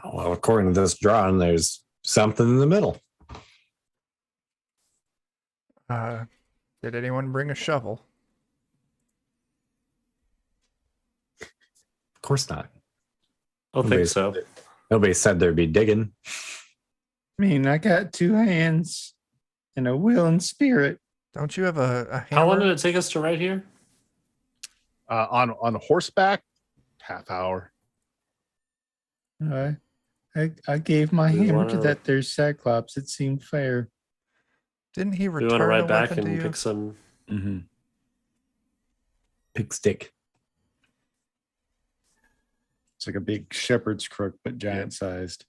Well, according to this drawing, there's something in the middle. Did anyone bring a shovel? Of course not. I don't think so. Nobody said there'd be digging. I mean, I got 2 hands and a will and spirit. Don't you have a hammer? How long did it take us to write here? On horseback, half hour. I gave my We hammer to wanna- that there Cyclops. It seemed fair. Didn't he We want to return a write back weapon to and you? pick some. Mm-hmm. Pig stick. It's like a big shepherd's crook, but giant sized.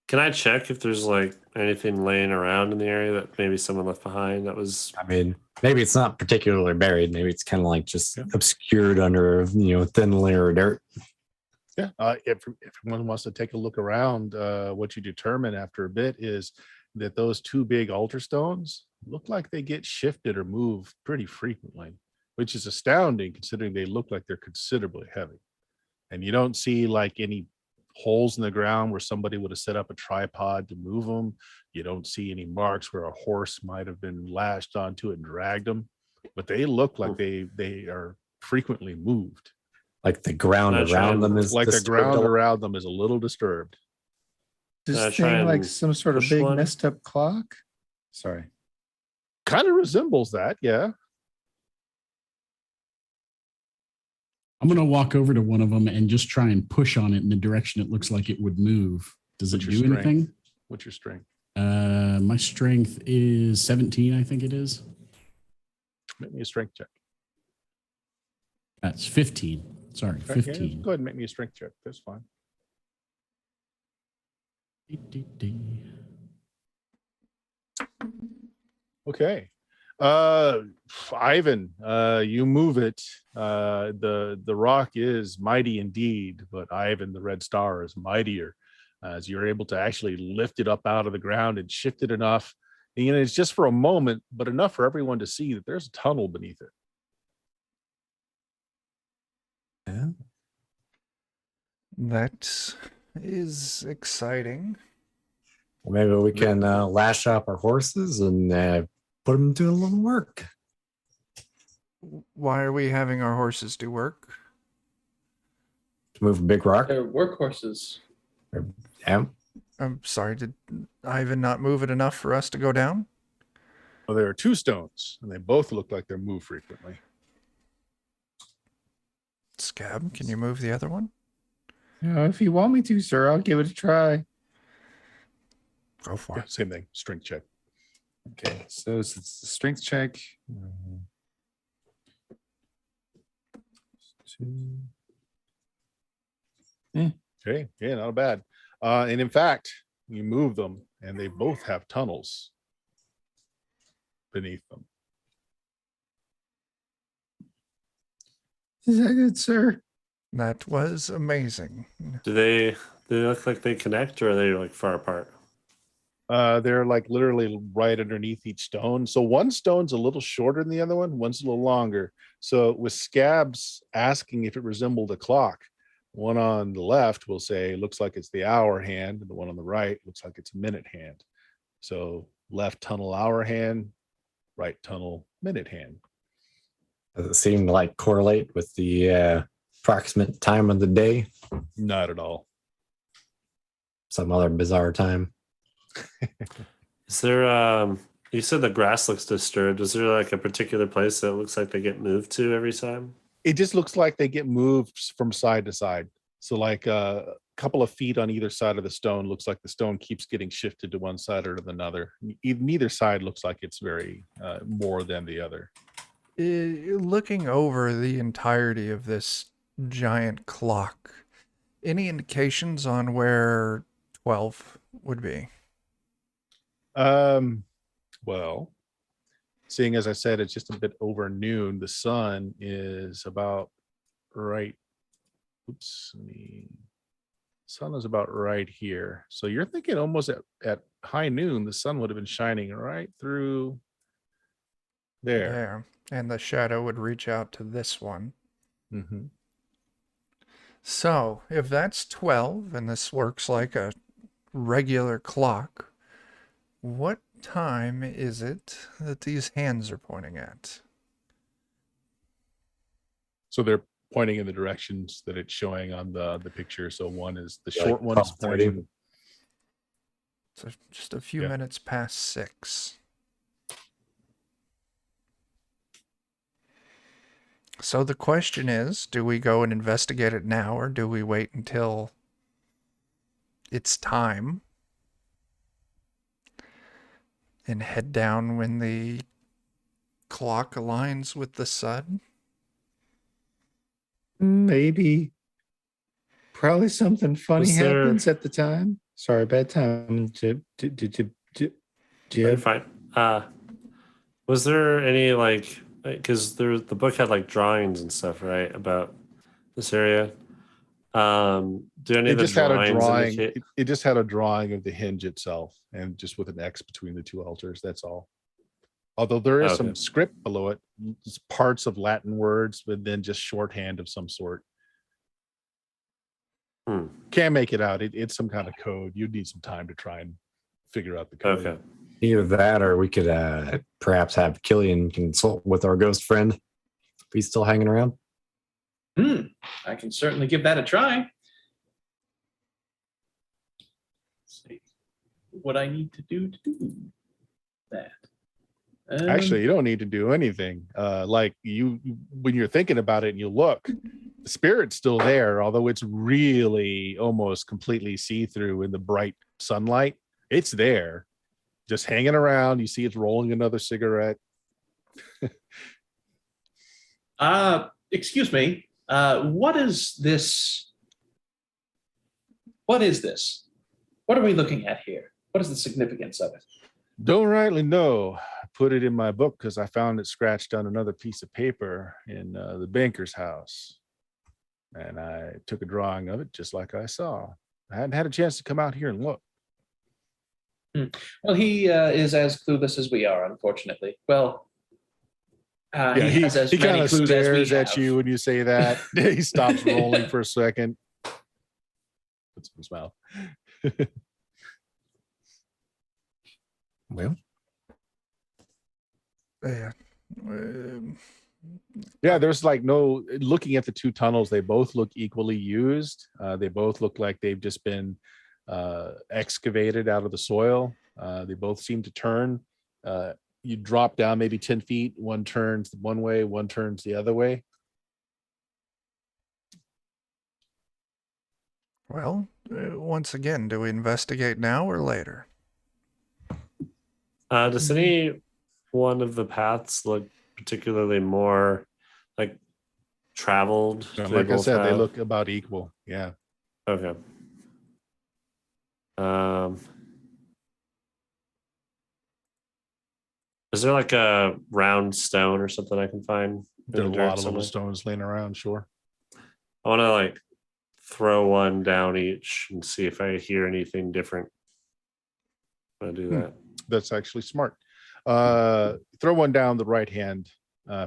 Can I check if there's like anything laying around in the area that maybe someone left behind that was? I mean, maybe it's not particularly buried. Maybe it's kind of like just obscured under a thin layer of dirt. Yeah. If everyone wants to take a look around, what you determine after a bit is that those 2 big altar stones look like they get shifted or moved pretty frequently, which is astounding considering they look like they're considerably heavy. And you don't see like any holes in the ground where somebody would have set up a tripod to move them. You don't see any marks where a horse might have been lashed onto it and dragged them, but they look like they are frequently moved. Like the ground Not around trying- them is Like the disturbed ground a lot. around them is a little disturbed. This try thing like and some sort of push big one? messed up clock. Sorry. Kind of resembles that, yeah. I'm going to walk over to one of them and just try and push on it in the direction it looks like it would move. Does it What's do your strength? anything? What's your strength? My strength is 17, I think it is. Make me a strength check. That's 15. Sorry, Okay, yeah, 15. go ahead and make me a strength check. That's fine. Okay. Ivan, you move it. The rock is mighty indeed, but Ivan the Red Star is mightier, as you're able to actually lift it up out of the ground and shift it enough. And, it's just for a moment, but enough for everyone to see that there's a tunnel beneath it. Yeah. That is exciting. Well, maybe we can lash up our horses and put them to a little work. Why are we having our horses do work? To move a big rock. They're workhorses. Yeah. I'm sorry, did Ivan not move it enough for us to go down? Well, there are 2 stones, and they both look like they're moved frequently. Scab, can you move the other one? If you want me to, sir, I'll give it a try. Go for Yeah, it. same thing. Strength check. Okay, so it's a strength check. Okay, yeah, not bad. And in fact, you move them, and they both have tunnels beneath them. Is that good, sir? That was amazing. Do they look like they connect, or are they like far apart? They're like literally right underneath each stone. So one stone's a little shorter than the other one, one's a little longer. So with Scabs asking if it resembled a clock, one on the left will say looks like it's the hour hand, and the one on the right looks like it's a minute hand. So left tunnel hour hand, right tunnel minute hand. Does it seem to like correlate with the approximate time of the day? Not at all. Some other bizarre time? Is there you said the grass looks disturbed. Is there like a particular place that looks like they get moved to every time? It just looks like they get moved from side to side. So like a couple of feet on either side of the stone looks like the stone keeps getting shifted to one side or to another. Neither side looks like it's very more than the other. Looking over the entirety of this giant clock, any indications on where 12 would be? Well, seeing as I said, it's just a bit over noon. The sun is about right. Oops, sun is about right here. So you're thinking almost at high noon, the sun would have been shining right through there. And the shadow would reach out to this one. Mm-hmm. So, if that's 12 and this works like a regular clock, what time is it that these hands are pointing at? So they're pointing in the directions that it's showing on the picture. So one is the Like short one is 12:30. pointing. So just a few Yeah. minutes past 6. So the question is, do we go and investigate it now, or do we wait until it's time and head down when the clock aligns with the sun? Maybe. Probably something funny Was there- happens at the time. Sorry, bad time. You're fine. Was there any because the book had like drawings and stuff, right, about this area? Do any It of the just had a drawings drawing. indicate? It just had a drawing of the hinge itself, and just with an X between the two altars. That's all. Although there is some Okay. script below it, it's parts of Latin words, but then just shorthand of some sort. Can't make it out. It's some kind of code. You'd need some time to try and figure out the code. Okay. Either that, or we could perhaps have Killian consult with our ghost friend if he's still hanging around. I can certainly give that a try. Let's see what I need to do that. Actually, you don't need to do anything. Like you, when you're thinking about it and you look, the spirit's still there, although it's really almost completely see-through in the bright sunlight. It's there, just hanging around. You see it's rolling another cigarette. Excuse me. What is this? What is this? What are we looking at here? What is the significance of it? Don't rightly know. I put it in my book because I found it scratched on another piece of paper in the banker's house. And I took a drawing of it just like I saw. I hadn't had a chance to come out here and look. Well, he is as clueless as we are, unfortunately. Well, he has as he many kind of clues as we stares at have. you when you say that. He stops rolling for a second. Puts in his mouth. Well, Yeah. Yeah, there's like no looking at the two tunnels. They both look equally used. They both look like they've just been excavated out of the soil. They both seem to turn. You drop down maybe 10 feet. One turns one way, one turns the other way. Well, once again, do we investigate now or later? Does any one of the paths look particularly more like traveled? Do Like I both said, they have- look about equal. Yeah. Okay. Is there like a round stone or something I can find? in There are the a dirt lot of little somewhere? stones laying around, sure. I want to like throw one down each and see if I hear anything different when I do that. That's actually smart. Throw one down the right hand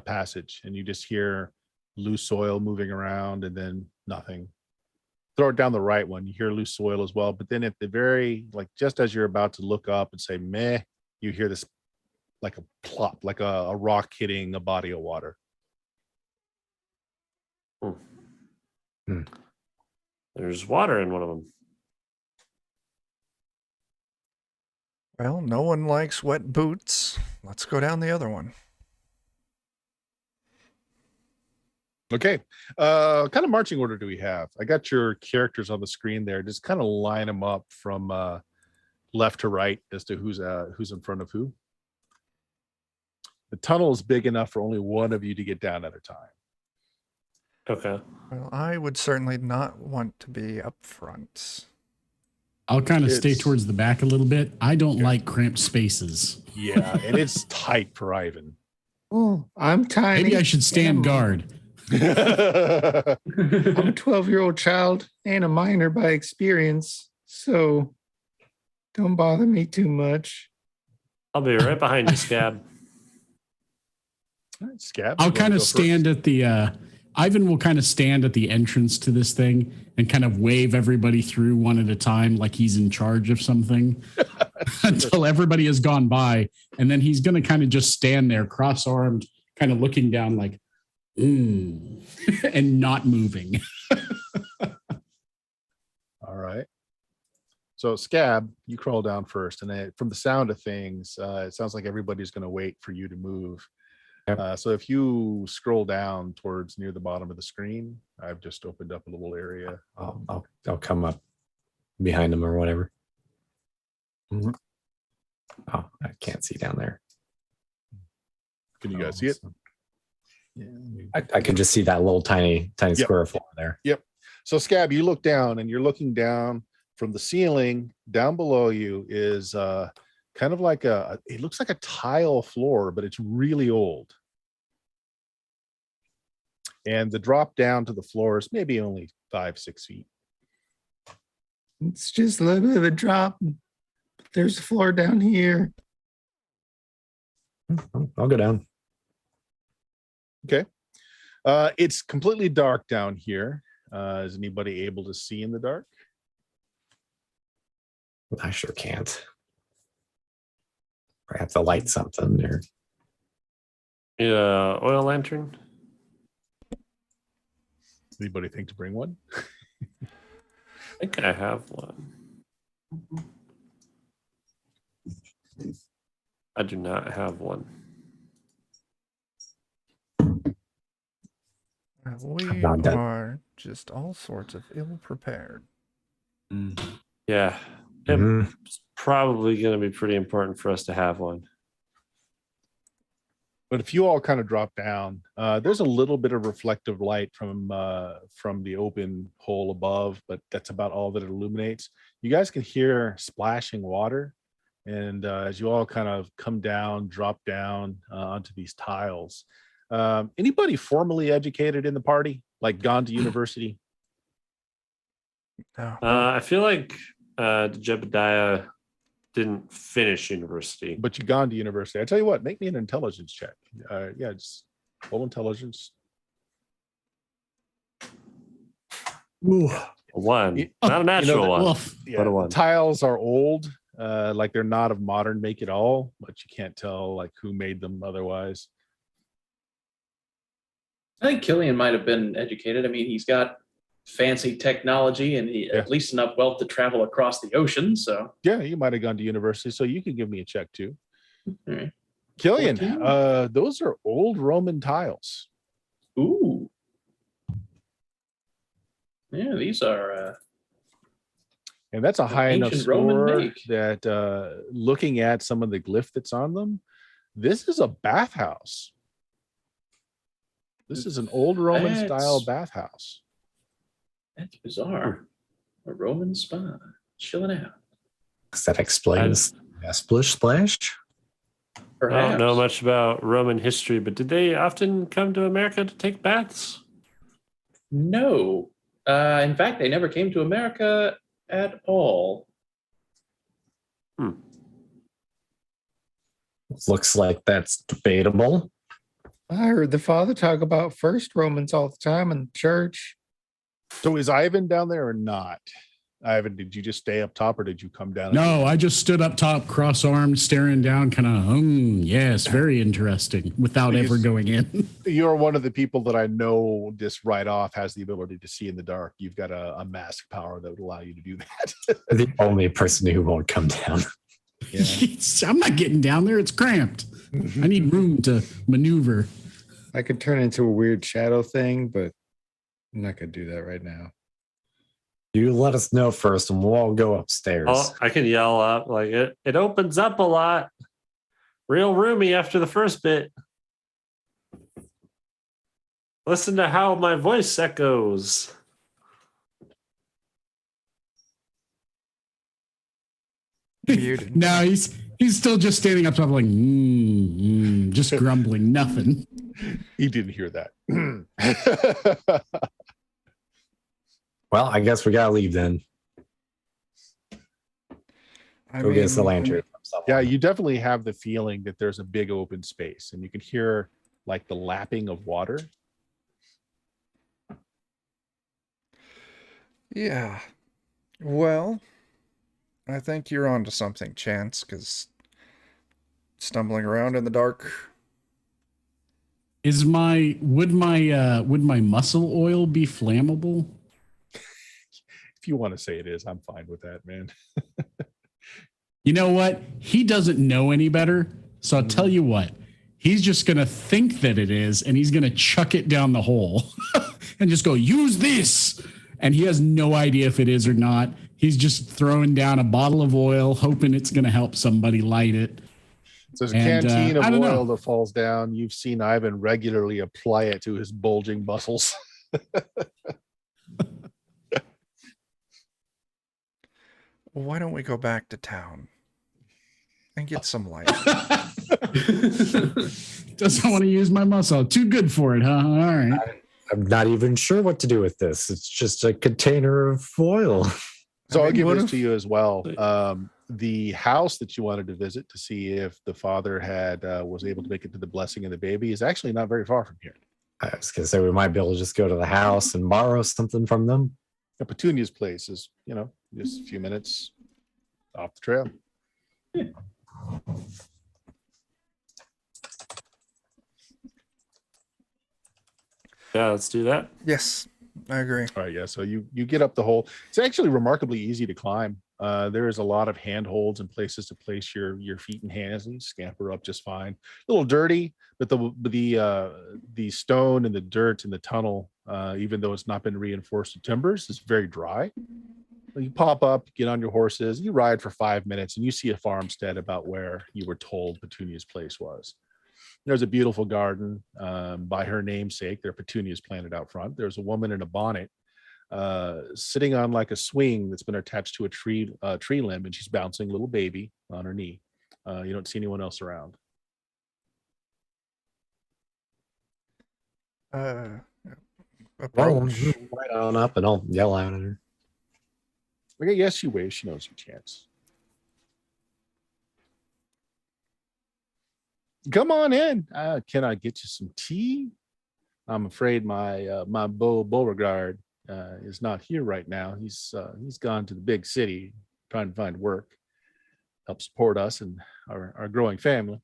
passage, and you just hear loose soil moving around, and then nothing. Throw it down the right one. You hear loose soil as well, but then at the very just as you're about to look up and say meh, you hear this like a plop, like a rock hitting a body of water. There's water in one of them. Well, no one likes wet boots. Let's go down the other one. Okay. Kind of marching order do we have? I got your characters on the screen there. Just kind of line them up from left to right as to who's in front of who. The tunnel is big enough for only one of you to get down at a time. Okay. Well, I would certainly not want to be up front. I'll kind of stay It's- towards the back a little bit. I don't like cramped spaces. Yeah, and it's tight for Ivan. Oh, I'm tiny. Maybe I should stand and guard. I'm a 12-year-old child and a minor by experience, so don't bother me too much. I'll be right behind you, Scab. Scabs, I'll you wanna kind go of first? stand at the Ivan will kind of stand at the entrance to this thing and kind of wave everybody through one at a time like he's in charge of something until everybody has gone by. And then he's going to kind of just stand there cross-armed, kind of looking down like, and not moving. All right. So Scab, you crawl down first, and from the sound of things, it sounds like everybody's going to wait for you to move. Yep. So if you scroll down towards near the bottom of the screen, I've just opened up a little area. I'll come up behind him or whatever. Oh, I can't see down there. Can you guys see it? I can just see that little tiny Yep. square floor there. Yep. So Scab, you look down, and you're looking down from the ceiling. Down below you is kind of like it looks like a tile floor, but it's really old. And the drop down to the floor is maybe only 5-6 feet. It's just a little bit of a drop. There's the floor down here. I'll go down. Okay. It's completely dark down here. Is anybody able to see in the dark? I sure can't. I have to light something there. Yeah, oil lantern. Anybody think to bring one? I think I have one. I do not have one. We not done. are just all sorts of ill prepared. Yeah, Mhm. it's probably going to be pretty important for us to have one. But if you all kind of drop down, there's a little bit of reflective light from the open hole above, but that's about all that it illuminates. You guys can hear splashing water, and as you all kind of come down, drop down onto these tiles. Anybody formally educated in the party, like gone to university? No. I feel like Jebediah didn't finish university. But you've gone to university. I tell you what, make me an intelligence check. Yeah, just full intelligence. One, not a natural one, Well, Yeah, but a the one. tiles are old, like they're not of modern make at all, but you can't tell like who made them otherwise. I think Killian might have been educated. I mean, he's got fancy technology and at least enough wealth to travel across the ocean. So Yeah, you might have gone to university, so you can give me a check too. all right. Killian, 14? those are old Roman tiles. Ooh. Yeah, these are And that's a high enough ancient Roman score make. that looking at some of the glyph that's on them, this is a bathhouse. This is an old Roman style bathhouse. that's bizarre. A Roman spa chilling out. That explains Splish Splash. I Perhaps. don't know much about Roman history, but did they often come to America to take baths? No. In fact, they never came to America at all. Looks like that's debatable. I heard the father talk about first Romans all the time in church. So is Ivan down there or not? Ivan, did you just stay up top or did you come down? no, I just stood up top, cross-armed, staring down, kind of, yes, very interesting, without Because- ever going in. You're one of the people that I know just right off has the ability to see in the dark. You've got a mask power that would allow you to do that. The only person who won't come down. I'm not getting down there. It's cramped. I need room to maneuver. I could turn into a weird shadow thing, but I'm not gonna do that right now. You let us know first and we'll all go upstairs. Oh, I can yell up like it opens up a lot. Real roomy after the first bit. Listen to how my voice echoes. Muted. No, he's still just standing up top like, just grumbling, nothing. He didn't hear that. Well, I guess we gotta leave then. I Go get us the mean, lantern. from someone. Yeah, you definitely have the feeling that there's a big open space and you can hear like the lapping of water. Yeah. Well, I think you're onto something, Chance, because stumbling around in the dark. Would my muscle oil be flammable? If you want to say it is, I'm fine with that, man. You know what? He doesn't know any better. So I'll tell you what. He's just going to think that it is, and he's going to chuck it down the hole and just go, use this. And he has no idea if it is or not. He's just throwing down a bottle of oil, hoping it's going to help somebody light it. So there's a And, canteen of I don't oil know. that falls down. You've seen Ivan regularly apply it to his bulging muscles. Why don't we go back to town and get some light? Doesn't want to use my muscle. Too good for it, huh? All right. I'm not even sure what to do with this. It's just a container of oil. So I'll give what this if- to you as well. The house that you wanted to visit to see if the father was able to make it to the blessing of the baby is actually not very far from here. I was going to say we might be able to just go to the house and borrow something from them. Petunia's place is, just a few minutes off the trail. Yeah, let's do that. Yes, I agree. All right, yeah. So you get up the hole. It's actually remarkably easy to climb. There is a lot of handholds and places to place your feet and hands, and you scamper up just fine. A little dirty, but the stone and the dirt in the tunnel, even though it's not been reinforced with timbers, is very dry. You pop up, get on your horses, you ride for 5 minutes, and you see a farmstead about where you were told Petunia's place was. There's a beautiful garden by her namesake. There are petunias planted out front. There's a woman in a bonnet sitting on like a swing that's been attached to a tree limb, and she's bouncing a little baby on her knee. You don't see anyone else around. Well, Approach. right on up and I'll yell out at her. Okay, yes, she waves. She knows your chance. Come on in. Can I get you some tea? I'm afraid my Beauregard is not here right now. He's gone to the big city trying to find work, help support us and our growing family.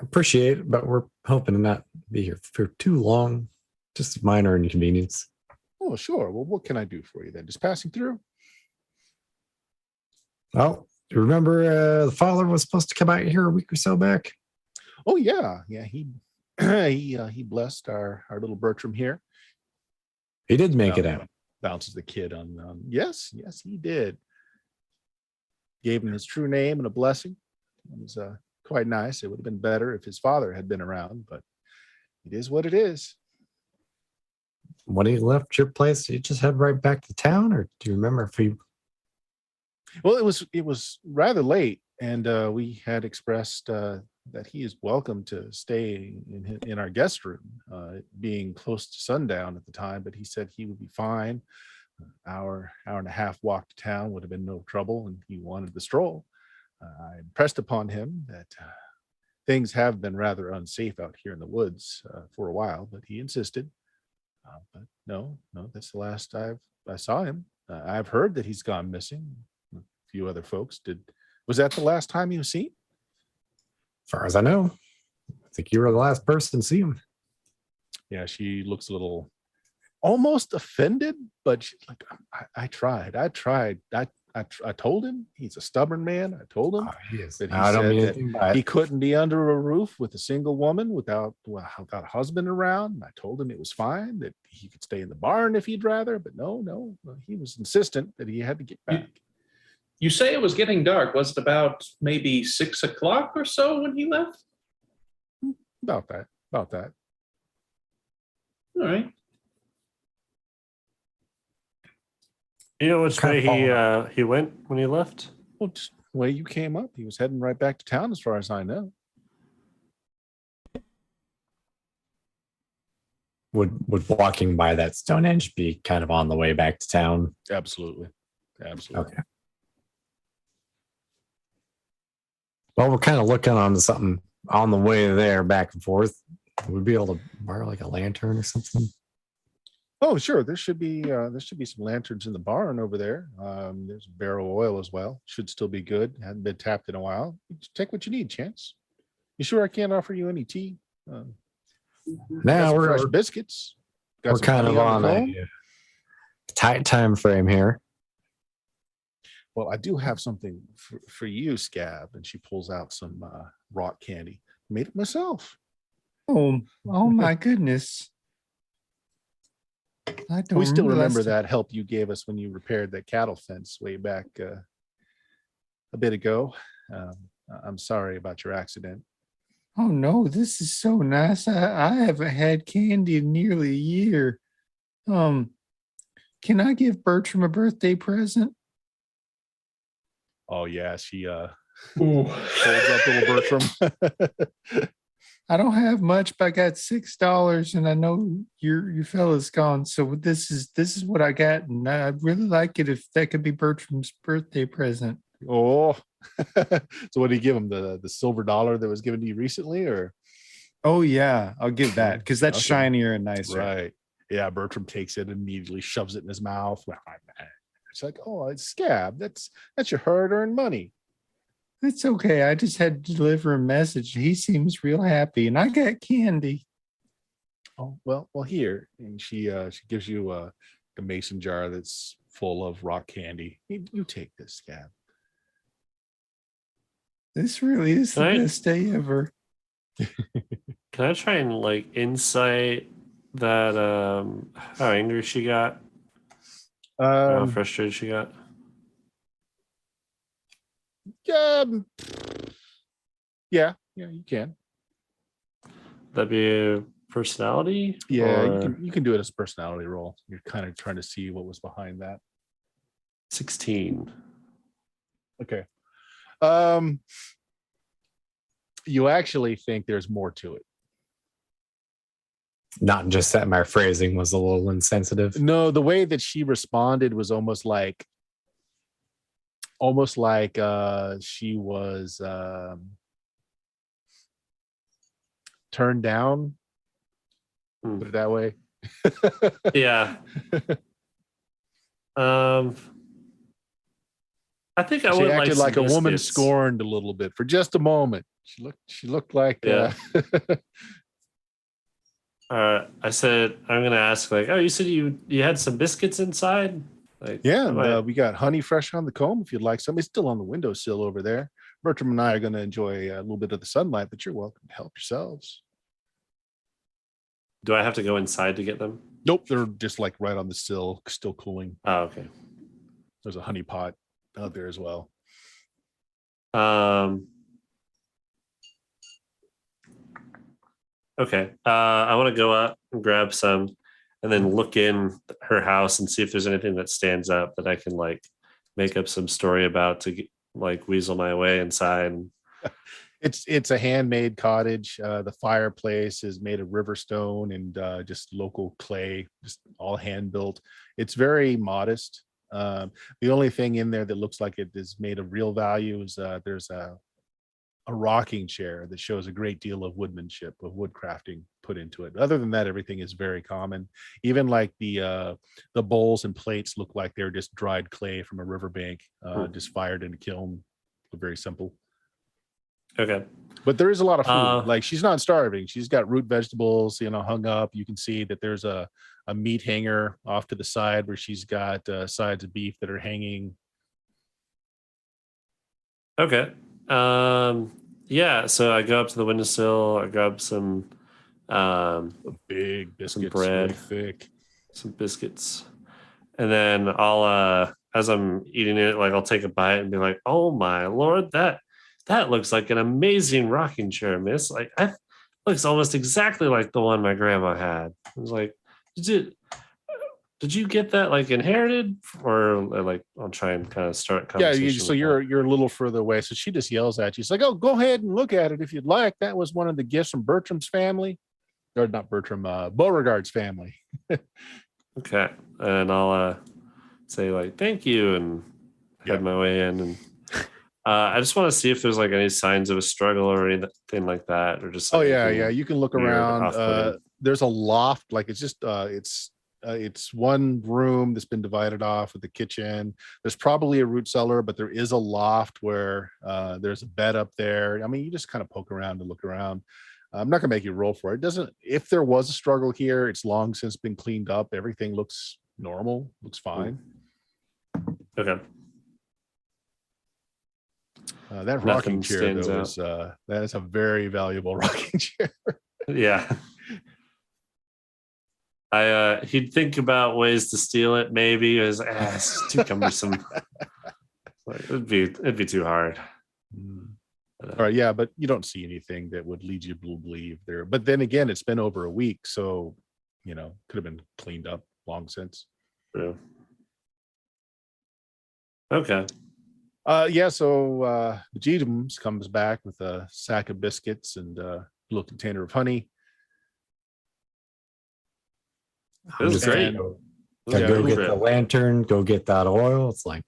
Appreciate it, but we're hoping to not be here for too long. Just a minor inconvenience. Oh, sure. Well, what can I do for you then? Just passing through? Well, you remember the father was supposed to come out here a week or so back? Oh, yeah. Yeah, he he blessed our little Bertram here. He did make it out. Bounces the kid on yes, he did. Gave him his true name and a blessing. It was quite nice. It would have been better if his father had been around, but it is what it is. When he left your place, did he just head right back to town, or do you remember if he? Well, it was rather late, and we had expressed that he is welcome to stay in our guest room, being close to sundown at the time. But he said he would be fine. Hour and a half walk to town would have been no trouble, and he wanted the stroll. I impressed upon him that things have been rather unsafe out here in the woods for a while, but he insisted. But no, that's the last I saw him. I've heard that he's gone missing. A few other folks did. Was that the last time he was seen? As far as I know, I think you were the last person to see him. Yeah, she looks a little almost offended, but she's like, I tried. I told him he's a stubborn man. I told him He is. that he I don't said mean that anything by he it. couldn't be under a roof with a single woman without a husband around. And I told him it was fine, that he could stay in the barn if he'd rather, but no, he was insistent that he had to get back. You say it was getting dark. Was it about maybe 6 o'clock or so when he left? About that. All right. You know which Kind way of he went when he left? Well, just the way you came up, he was heading right back to town as far as I know. Would walking by that Stonehenge be kind of on the way back to town? Absolutely. Okay. Well, we're kind of looking onto something on the way there, back and forth. Would we be able to borrow like a lantern or something? Oh, sure. There should be some lanterns in the barn over there. There's a barrel of oil as well. Should still be good. Hadn't been tapped in a while. Just take what you need, Chance. You sure I can't offer you any tea? Got Now some fresh we're biscuits. Got we're some kind of honey on the a comb. tight time frame here. Well, I do have something for you, Scab. And she pulls out some rock candy. Made it myself. Oh my goodness. I don't We still remember last time. that help you gave us when you repaired that cattle fence way back a bit ago. I'm sorry about your accident. Oh no, this is so nice. I haven't had candy in nearly a year. Can I give Bertram a birthday present? Oh yeah, she Ooh. holds up little Bertram. I don't have much, but I got $6, and I know your fella's gone. So this is what I got, and I'd really like it if that could be Bertram's birthday present. Oh, so what do you give him? The silver dollar that was given to you recently, or Oh yeah, I'll give that because that's Okay. shinier and nicer. right? Yeah, Bertram takes it and immediately shoves it in his mouth. It's like, oh, it's Scab. That's your hard-earned money. It's okay. I just had to deliver a message. He seems real happy, and I got candy. Oh, well, here. And she gives you a mason jar that's full of rock candy. You take this, Scab. This really is the Right. best day ever. Can I try and like insight that how angry she got? How frustrated she got? Yeah, you can. That'd be a personality? Yeah, or you can do it as a personality roll. You're kind of trying to see what was behind that. 16. Okay. You actually think there's more to it. Not just that my phrasing was a little insensitive. No, the way that she responded was almost like she was turned down. Hmm. Put it that way. Yeah. I think I She would acted like like a woman biscuits. scorned a little bit for just a moment. She looked like Yeah. I said I'm gonna ask like, oh, you said you had some biscuits inside? Like, yeah, I and might- we got honey fresh on the comb if you'd like some. It's still on the windowsill over there. Bertram and I are going to enjoy a little bit of the sunlight, but you're welcome to help yourselves. do I have to go inside to get them? Nope, they're just like right on the sill, still cooling. Oh, okay. There's a honey pot out there as well. Okay. I want to go up and grab some and then look in her house and see if there's anything that stands out that I can like make up some story about to get, like weasel my way inside. It's a handmade cottage. The fireplace is made of river stone and just local clay, just all hand built. It's very modest. The only thing in there that looks like it is made of real value is there's a rocking chair that shows a great deal of woodmanship, of woodcrafting put into it. Other than that, everything is very common. Even like the bowls and plates look like they're just dried clay from a riverbank, just fired in a kiln. Very simple. Okay. But there is a lot of food. Uh, Like she's not starving. She's got root vegetables, hung up. You can see that there's a meat hanger off to the side where she's got sides of beef that are hanging. Okay. Yeah, so I go up to the windowsill, I grab some Big biscuits, bread. really thick. some biscuits. And then I'll as I'm eating it, like I'll take a bite and be like, oh my lord, that looks like an amazing rocking chair, miss. Like I looks almost exactly like the one my grandma had. I was like, did you get that like inherited? Or like I'll try and kind of start Yeah, conversation. so with you're a little further away. So she just yells at you. She's like, oh, go ahead and look at it if you'd like. That was one of the gifts from Bertram's family. Or not Bertram, Beauregard's family. that. Okay. And I'll say like thank you and head my way in, and I just want to see if there's like any signs of a struggle or anything like that, or just Oh like yeah, anything yeah. You can look weird, around. off-putting. There's a loft, like it's just it's it's one room that's been divided off with the kitchen. There's probably a root cellar, but there is a loft where there's a bed up there. I mean, you just kind of poke around and look around. I'm not gonna make you roll for it. It doesn't. If there was a struggle here, it's long since been cleaned up. Everything looks normal. Looks fine. Okay. That Nothing rocking chair stands though out. is that is a very valuable rocking chair. Yeah. He'd think about ways to steal it. Maybe it's too cumbersome. Like, it'd be too hard. All right, yeah, but you don't see anything that would lead you to believe there. But then again, it's been over a week, so could have been cleaned up long since. Yeah. Okay. Yeah, so Jeetums comes back with a sack of biscuits and a little container of honey. It was great. Go Yeah, get trip. the lantern, go get that oil. It's like,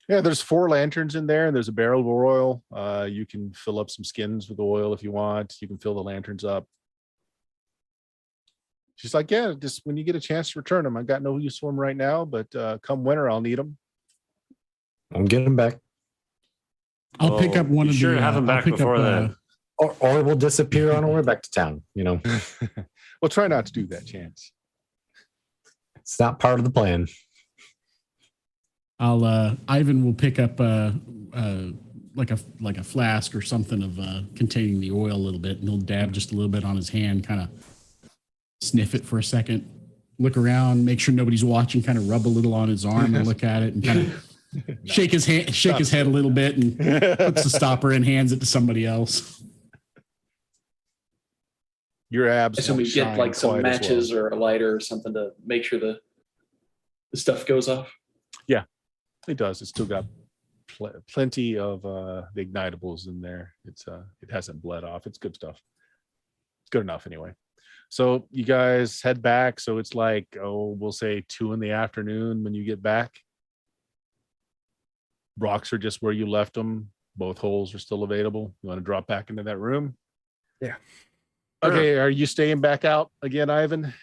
Yeah, there's 4 lanterns in there, and there's a barrel of oil. You can fill up some skins with oil if you want. You can fill the lanterns up. She's like, yeah, just when you get a chance to return them. I got no use for them right now, but come winter, I'll need them. I'm getting back. I'll pick up one you of sure the. have them I'll back pick before up, then. Or we'll disappear on our way back to town. We'll try not to do that, Chance. It's not part of the plan. Ivan will pick up like a flask or something of containing the oil a little bit, and he'll dab just a little bit on his hand, kind of sniff it for a second, look around, make sure nobody's watching, kind of rub a little on his arm and look at it, and kind of shake his head a little bit, and puts the stopper and hands it to somebody else. Your abs. So we won't get shine like some quite as matches well. or a lighter or something to make sure the stuff goes off. It does. It's still got plenty of the ignitables in there. It hasn't bled off. It's good stuff. It's good enough anyway. So you guys head back. So it's like, we'll say 2 PM when you get back. Rocks are just where you left them. Both holes are still available. You want to drop back into that room? Yeah. Okay. Are you staying back out again, Ivan?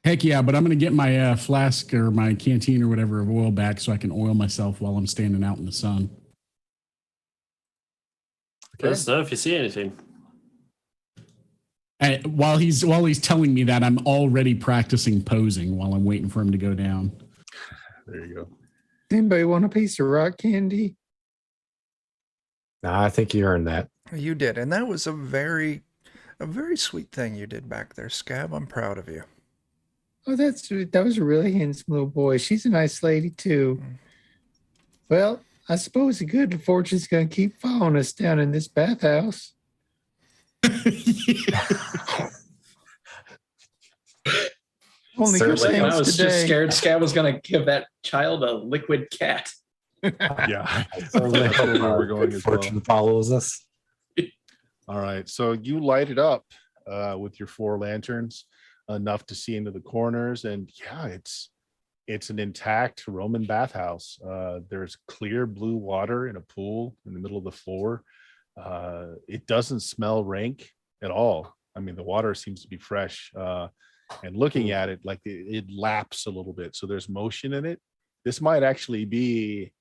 Heck yeah, but I'm going to get my flask or my canteen or whatever of oil back so I can oil myself while I'm standing out in the sun. Let us know if you see anything. While he's telling me that, I'm already practicing posing while I'm waiting for him to go down. There you go. Anybody want a piece of rock candy? Nah, I think you earned that. You did, and that was a very sweet thing you did back there, Scab. I'm proud of you. Oh, that's sweet. That was a really handsome little boy. She's a nice lady too. Well, I suppose the good fortune's gonna keep following us down in this bathhouse. Only good Certainly. I things was today. just scared Scab was going to give that child a liquid cat. Yeah. Certainly That's where we were going good as well. fortune follows us. All right. So you light it up with your 4 lanterns enough to see into the corners. And yeah, it's an intact Roman bathhouse. There's clear blue water in a pool in the middle of the floor. It doesn't smell rank at all. I mean, the water seems to be fresh. And looking at it, like it laps a little bit. So there's motion in it. This might actually be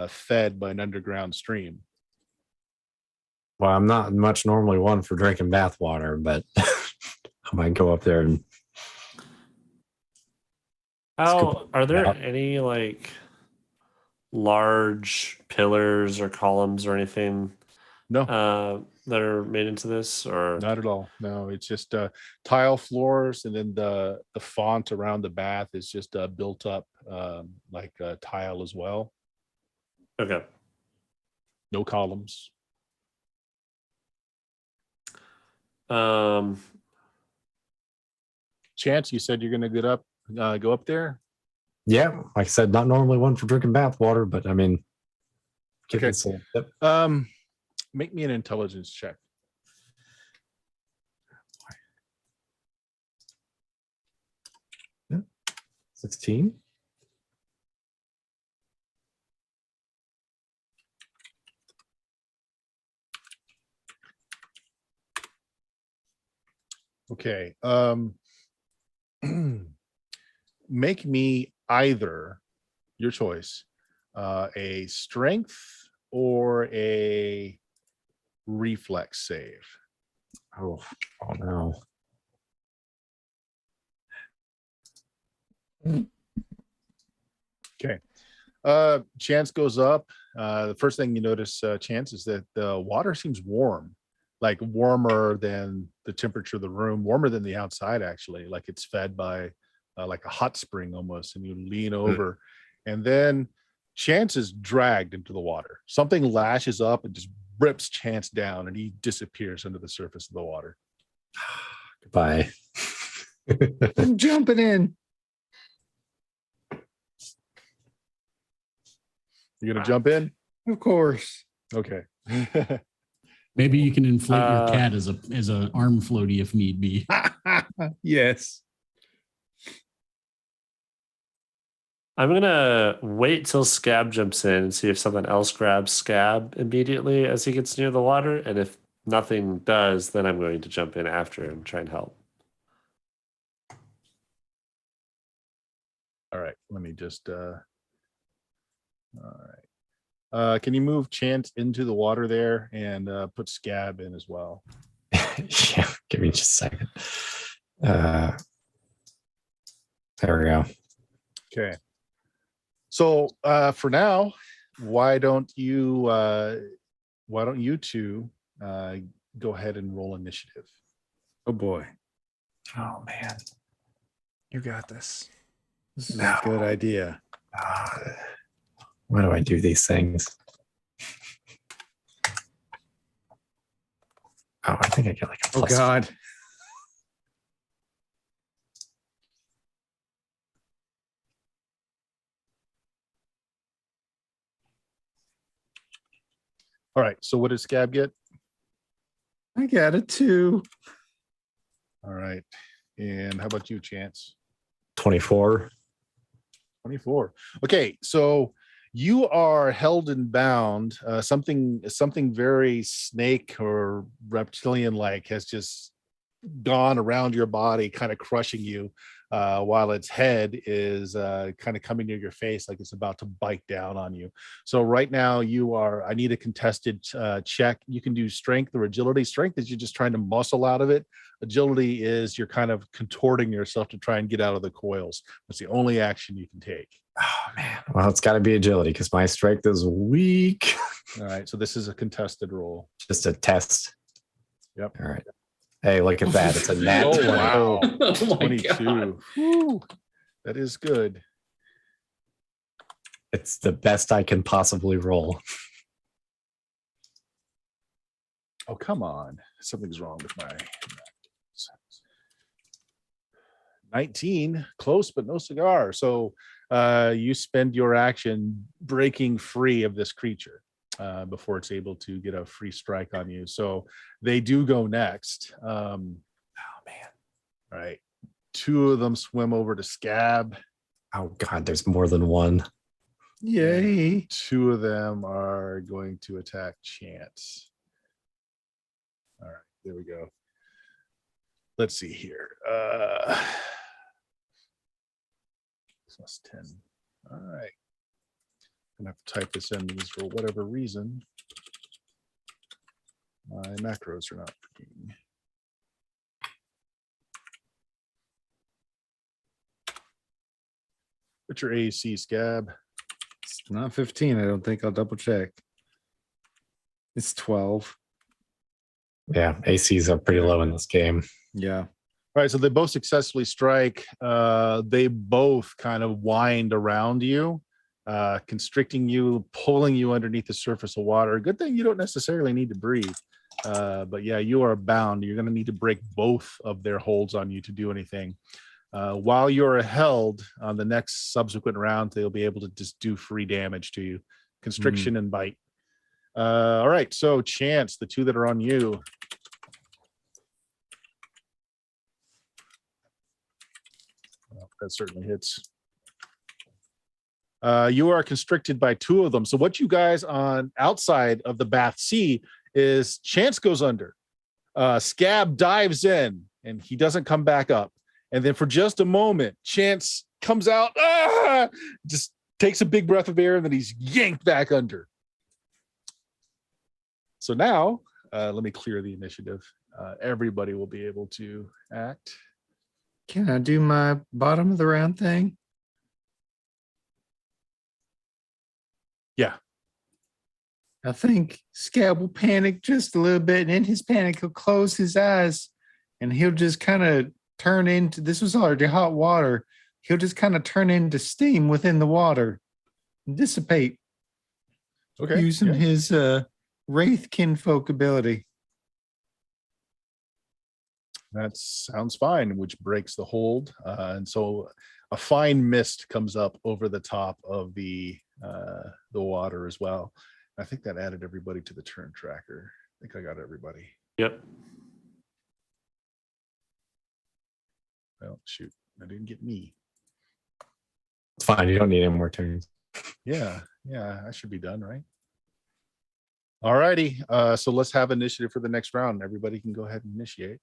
fed by an underground stream. Well, I'm not much normally one for drinking bath water, but I might go up there and. Are there Yeah. any like large pillars or columns or anything No, that are made into this, or not at all. No, it's just tile floors, and then the font around the bath is just built up like tile as well. okay? No columns. Chance, you said you're going to go up there. Yeah, like I said, not normally one for drinking bath water, but I mean, Okay. this a- Make me an intelligence check. Yeah. 16. Okay. make me either, your choice, a strength or a reflex save. Oh no. Okay. Chance goes up. The first thing you notice, Chance, is that the water seems warm, like warmer than the temperature of the room, warmer than the outside, actually, like it's fed by like a hot spring almost. And you lean over, and then Chance is dragged into the water. Something lashes up and just rips Chance down, and he disappears under the surface of the water. Goodbye. I'm jumping in. You're gonna jump in? Of course. Okay. Maybe you can inflate your cat as an arm floaty if need be. Yes. I'm gonna wait till Scab jumps in and see if something else grabs Scab immediately as he gets near the water, and if nothing does, then I'm going to jump in after him, try and help. All right. Let me just. All right. Can you move Chance into the water there and put Scab in as well? Yeah, give me just a second. There we go. Okay. So for now, why don't you two go ahead and roll initiative? Oh boy. Oh man, you got this. This is a good idea. Why do I do these things? Oh, I think I get like a Oh plus. God. All right. So what did Scab get? I got it too. All right. And how about you, Chance? 24. 24. Okay, so you are held and bound. Something very snake or reptilian like has just gone around your body, kind of crushing you, while its head is kind of coming near your face, like it's about to bite down on you. So right now I need a contested check. You can do strength or agility. Strength is you're just trying to muscle out of it. Agility is you're kind of contorting yourself to try and get out of the coils. That's the only action you can take. Oh man. Well, it's got to be agility because my strength is weak. All right, so this is a contested roll. Just a test. Yep. All right. Hey, look at that. It's a nat. Oh 20. wow. Oh my 22. God. Whew. That is good. It's the best I can possibly roll. Oh, come on. Something's wrong with my 19. Close, but no cigar. So you spend your action breaking free of this creature before it's able to get a free strike on you. So they do go next. Oh, man. All right. 2 of them swim over to Scab. Oh God, there's more than one. Yay. 2 of them are going to attack Chance. All right, there we go. Let's see here. Plus 10. All right. I'm gonna have to type this in because for whatever reason, my macros are not working. What's your AC, Scab? It's not 15. I don't think. I'll double check. It's 12. Yeah, ACs are pretty low in this game. Yeah. All right, so they both successfully strike. They both kind of wind around you, constricting you, pulling you underneath the surface of water. Good thing you don't necessarily need to breathe. But yeah, you are bound. You're going to need to break both of their holds on you to do anything. While you're held on the next subsequent round, they'll be able to just do free damage to you. Constriction and bite. All right, so Chance, the 2 that are on you. Well, that certainly hits. You are constricted by 2 of them. So what you guys on outside of the bath see is Chance goes under. Scab dives in and he doesn't come back up. And then for just a moment, Chance comes out, just takes a big breath of air, and then he's yanked back under. So now, let me clear the initiative. Everybody will be able to act. Can I do my bottom of the round thing? Yeah. I think Scab will panic just a little bit, and in his panic, he'll close his eyes and he'll just kind of turn into, this was already hot water. He'll just kind of turn into steam within the water and dissipate Okay. using yeah. his Wraith kinfolk ability. That sounds fine, which breaks the hold. And so a fine mist comes up over the top of the water as well. I think that added everybody to the turn tracker. I think I got everybody. Yep. Well, shoot, I didn't get me. It's fine. You don't need any more turns. Yeah, I should be done, right? All righty. So let's have initiative for the next round. Everybody can go ahead and initiate.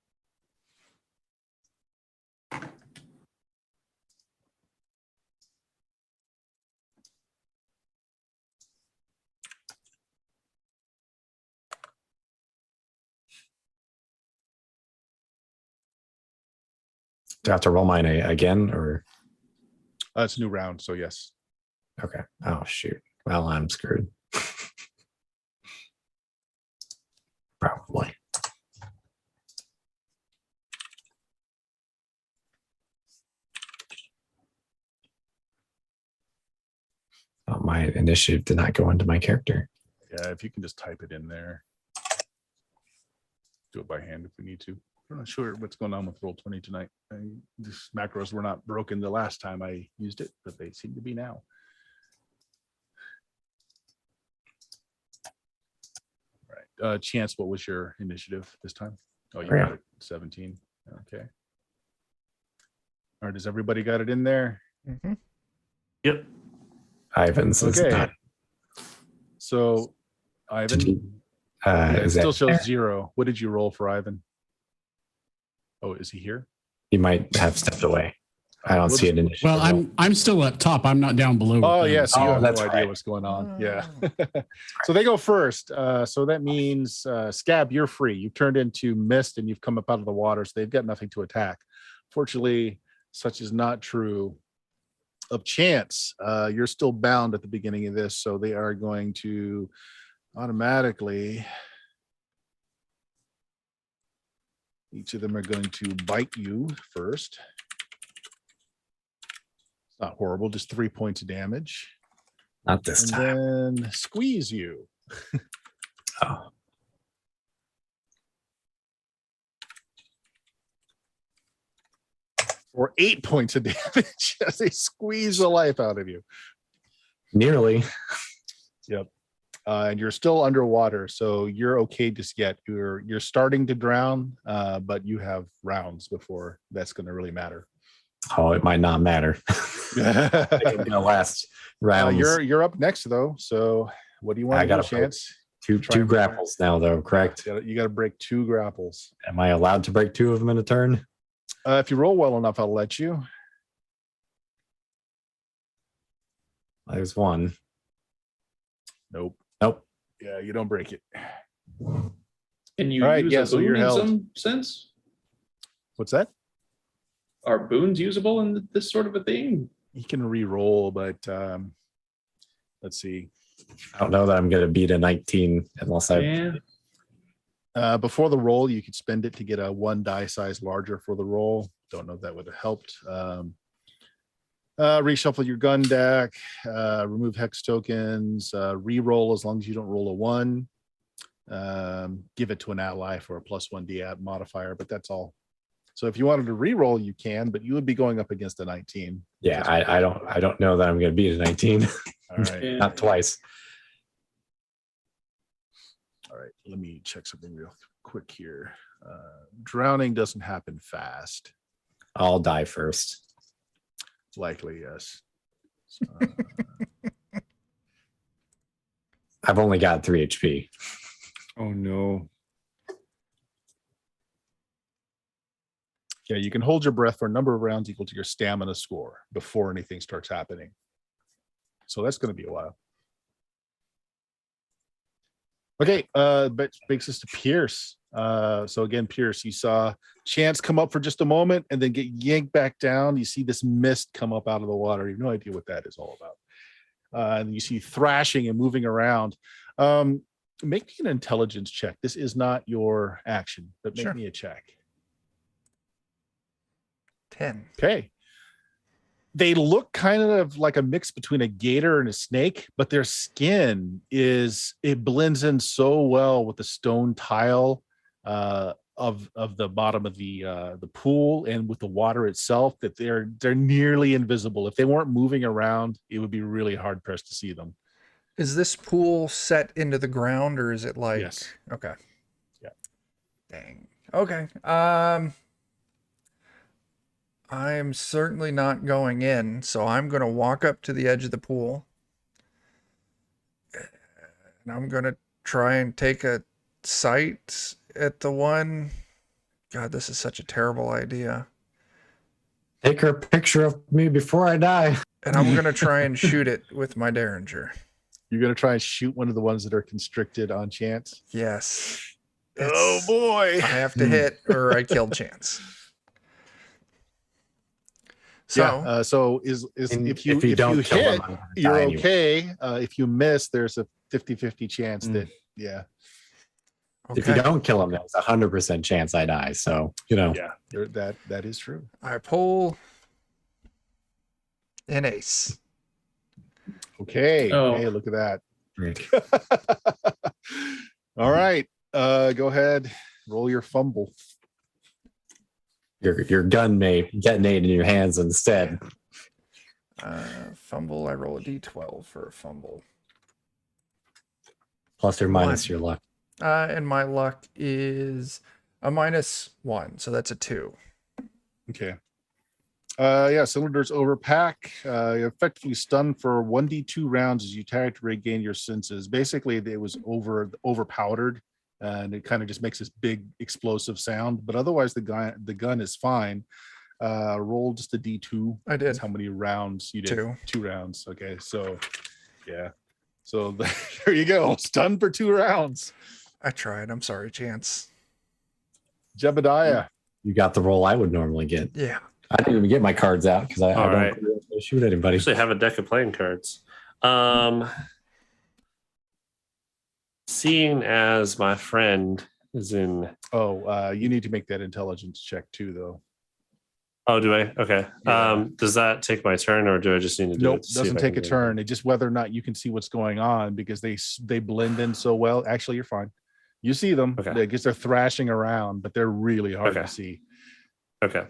Do I have to roll mine again or? It's a new round, so yes. Okay. Oh, shoot. Well, I'm screwed. Probably. Oh, my initiative did not go into my character. Yeah, if you can just type it in there. Do it by hand if we need to. I'm not sure what's going on with Roll20 tonight. These macros were not broken the last time I used it, but they seem to be now. All right. Chance, what was your initiative this time? Oh, you got it. 17. Okay. All right. Has everybody got it in there? Mm-hmm. Yep. Ivan's is Okay. not. So, Ivan, yeah, it is still that, shows 0. What did you roll for Ivan? Oh, is he here? he might have stepped away. I don't see an initiative. Well, I'm still up top. I'm not down below. Oh, with them. yes. You Oh, have no that's idea right. what's going on. Yeah. So they go first. So that means, Scab, you're free. You've turned into mist and you've come up out of the water. So they've got nothing to attack. Fortunately, such is not true of Chance. You're still bound at the beginning of this. So they are going to automatically, each of them are going to bite you first. Not horrible, just 3 points of damage. Not this And time. then squeeze you. Oh. For 8 points of damage as they squeeze the life out of you. Nearly. Yep. And you're still underwater, so you're okay just yet. You're starting to drown, but you have rounds before that's going to really matter. Oh, it might not matter. I think I'm gonna last rounds. You're up next though. So what do you want I to gotta do, Chance? two grapples now, though. Correct? You got to break 2 grapples. Am I allowed to break 2 of them in a turn? If you roll well enough, I'll let you. There's 1. Nope. Nope. Yeah, you don't break it. Can you All right, use yeah, a so boon you're in held. some sense? What's that? Are boons usable in this sort of a thing? You can re-roll, but let's see. I don't know that I'm gonna beat a 19 unless I. Yeah. Before the roll, you could spend it to get a 1 die size larger for the roll. Don't know if that would have helped. Reshuffle your gun deck, remove hex tokens, re-roll as long as you don't roll a 1. Give it to an ally for a +1 D-add modifier, but that's all. So if you wanted to re-roll, you can, but you would be going up against a 19. Yeah, I don't know that I'm gonna beat a 19. All right. Yeah. Not twice. All right. Let me check something real quick here. Drowning doesn't happen fast. I'll die first. Likely, yes. I've only got 3 HP. Oh no. Yeah, you can hold your breath for a number of rounds equal to your stamina score before anything starts happening. So that's going to be a while. Okay, but takes us to Pierce. So again, Pierce, you saw Chance come up for just a moment and then get yanked back down. You see this mist come up out of the water. You have no idea what that is all about. And you see thrashing and moving around. Make me an intelligence check. This is not your action, but make Sure. me a check. 10. Okay. They look kind of like a mix between a gator and a snake, but their skin it blends in so well with the stone tile of the bottom of the pool and with the water itself that they're nearly invisible. If they weren't moving around, it would be really hard pressed to see them. Is this pool set into the ground or is it like Yes. okay. Yeah. Dang. Okay. I'm certainly not going in, so I'm going to walk up to the edge of the pool. And I'm going to try and take a sight at the one. God, this is such a terrible idea. Take a picture of me before I die. And I'm going to try and shoot it with my Derringer. You're going to try and shoot one of the ones that are constricted on Chance? Yes. Oh, boy. I have to hit or I kill Chance. So, Yeah. So if you don't kill hit, him, I'm gonna you're die anyway. okay. If you miss, there's a 50-50 chance that If you don't kill him, there's 100% chance I die. So, that is true. I pull an ace. Okay. Oh. Hey, look at that. Great. All right. Go ahead. Roll your fumble. Your gun may detonate in your hands instead. Fumble, I roll a d12 for a fumble. Plus or minus your luck. And my luck is a -1, so that's a 2. Okay. Cylinders overpack. You're effectively stunned for 1d2 rounds as you try to regain your senses. Basically, it was overpowdered, and it kind of just makes this big explosive sound. But otherwise, the gun is fine. Roll just a d2. I did. That's how many rounds you did? 2. 2 rounds. Okay, so yeah. So there you go. Stunned for 2 rounds. I tried. I'm sorry, Chance. Jebediah. You got the roll I would normally get. Yeah. I didn't even get my cards out because I don't right. shoot anybody. Actually, have a deck of playing cards. Seeing as my friend is in. Oh, you need to make that intelligence check too, though. Oh, do I? Okay. Yeah. Does that take my turn, or do I just need to do Nope, it? to see doesn't if I take a can do turn. It's just whether or not you can see what's going on because they blend in so well. Actually, you're fine. You see them Okay. because they're thrashing around, but they're really hard Okay. to see. it? Okay.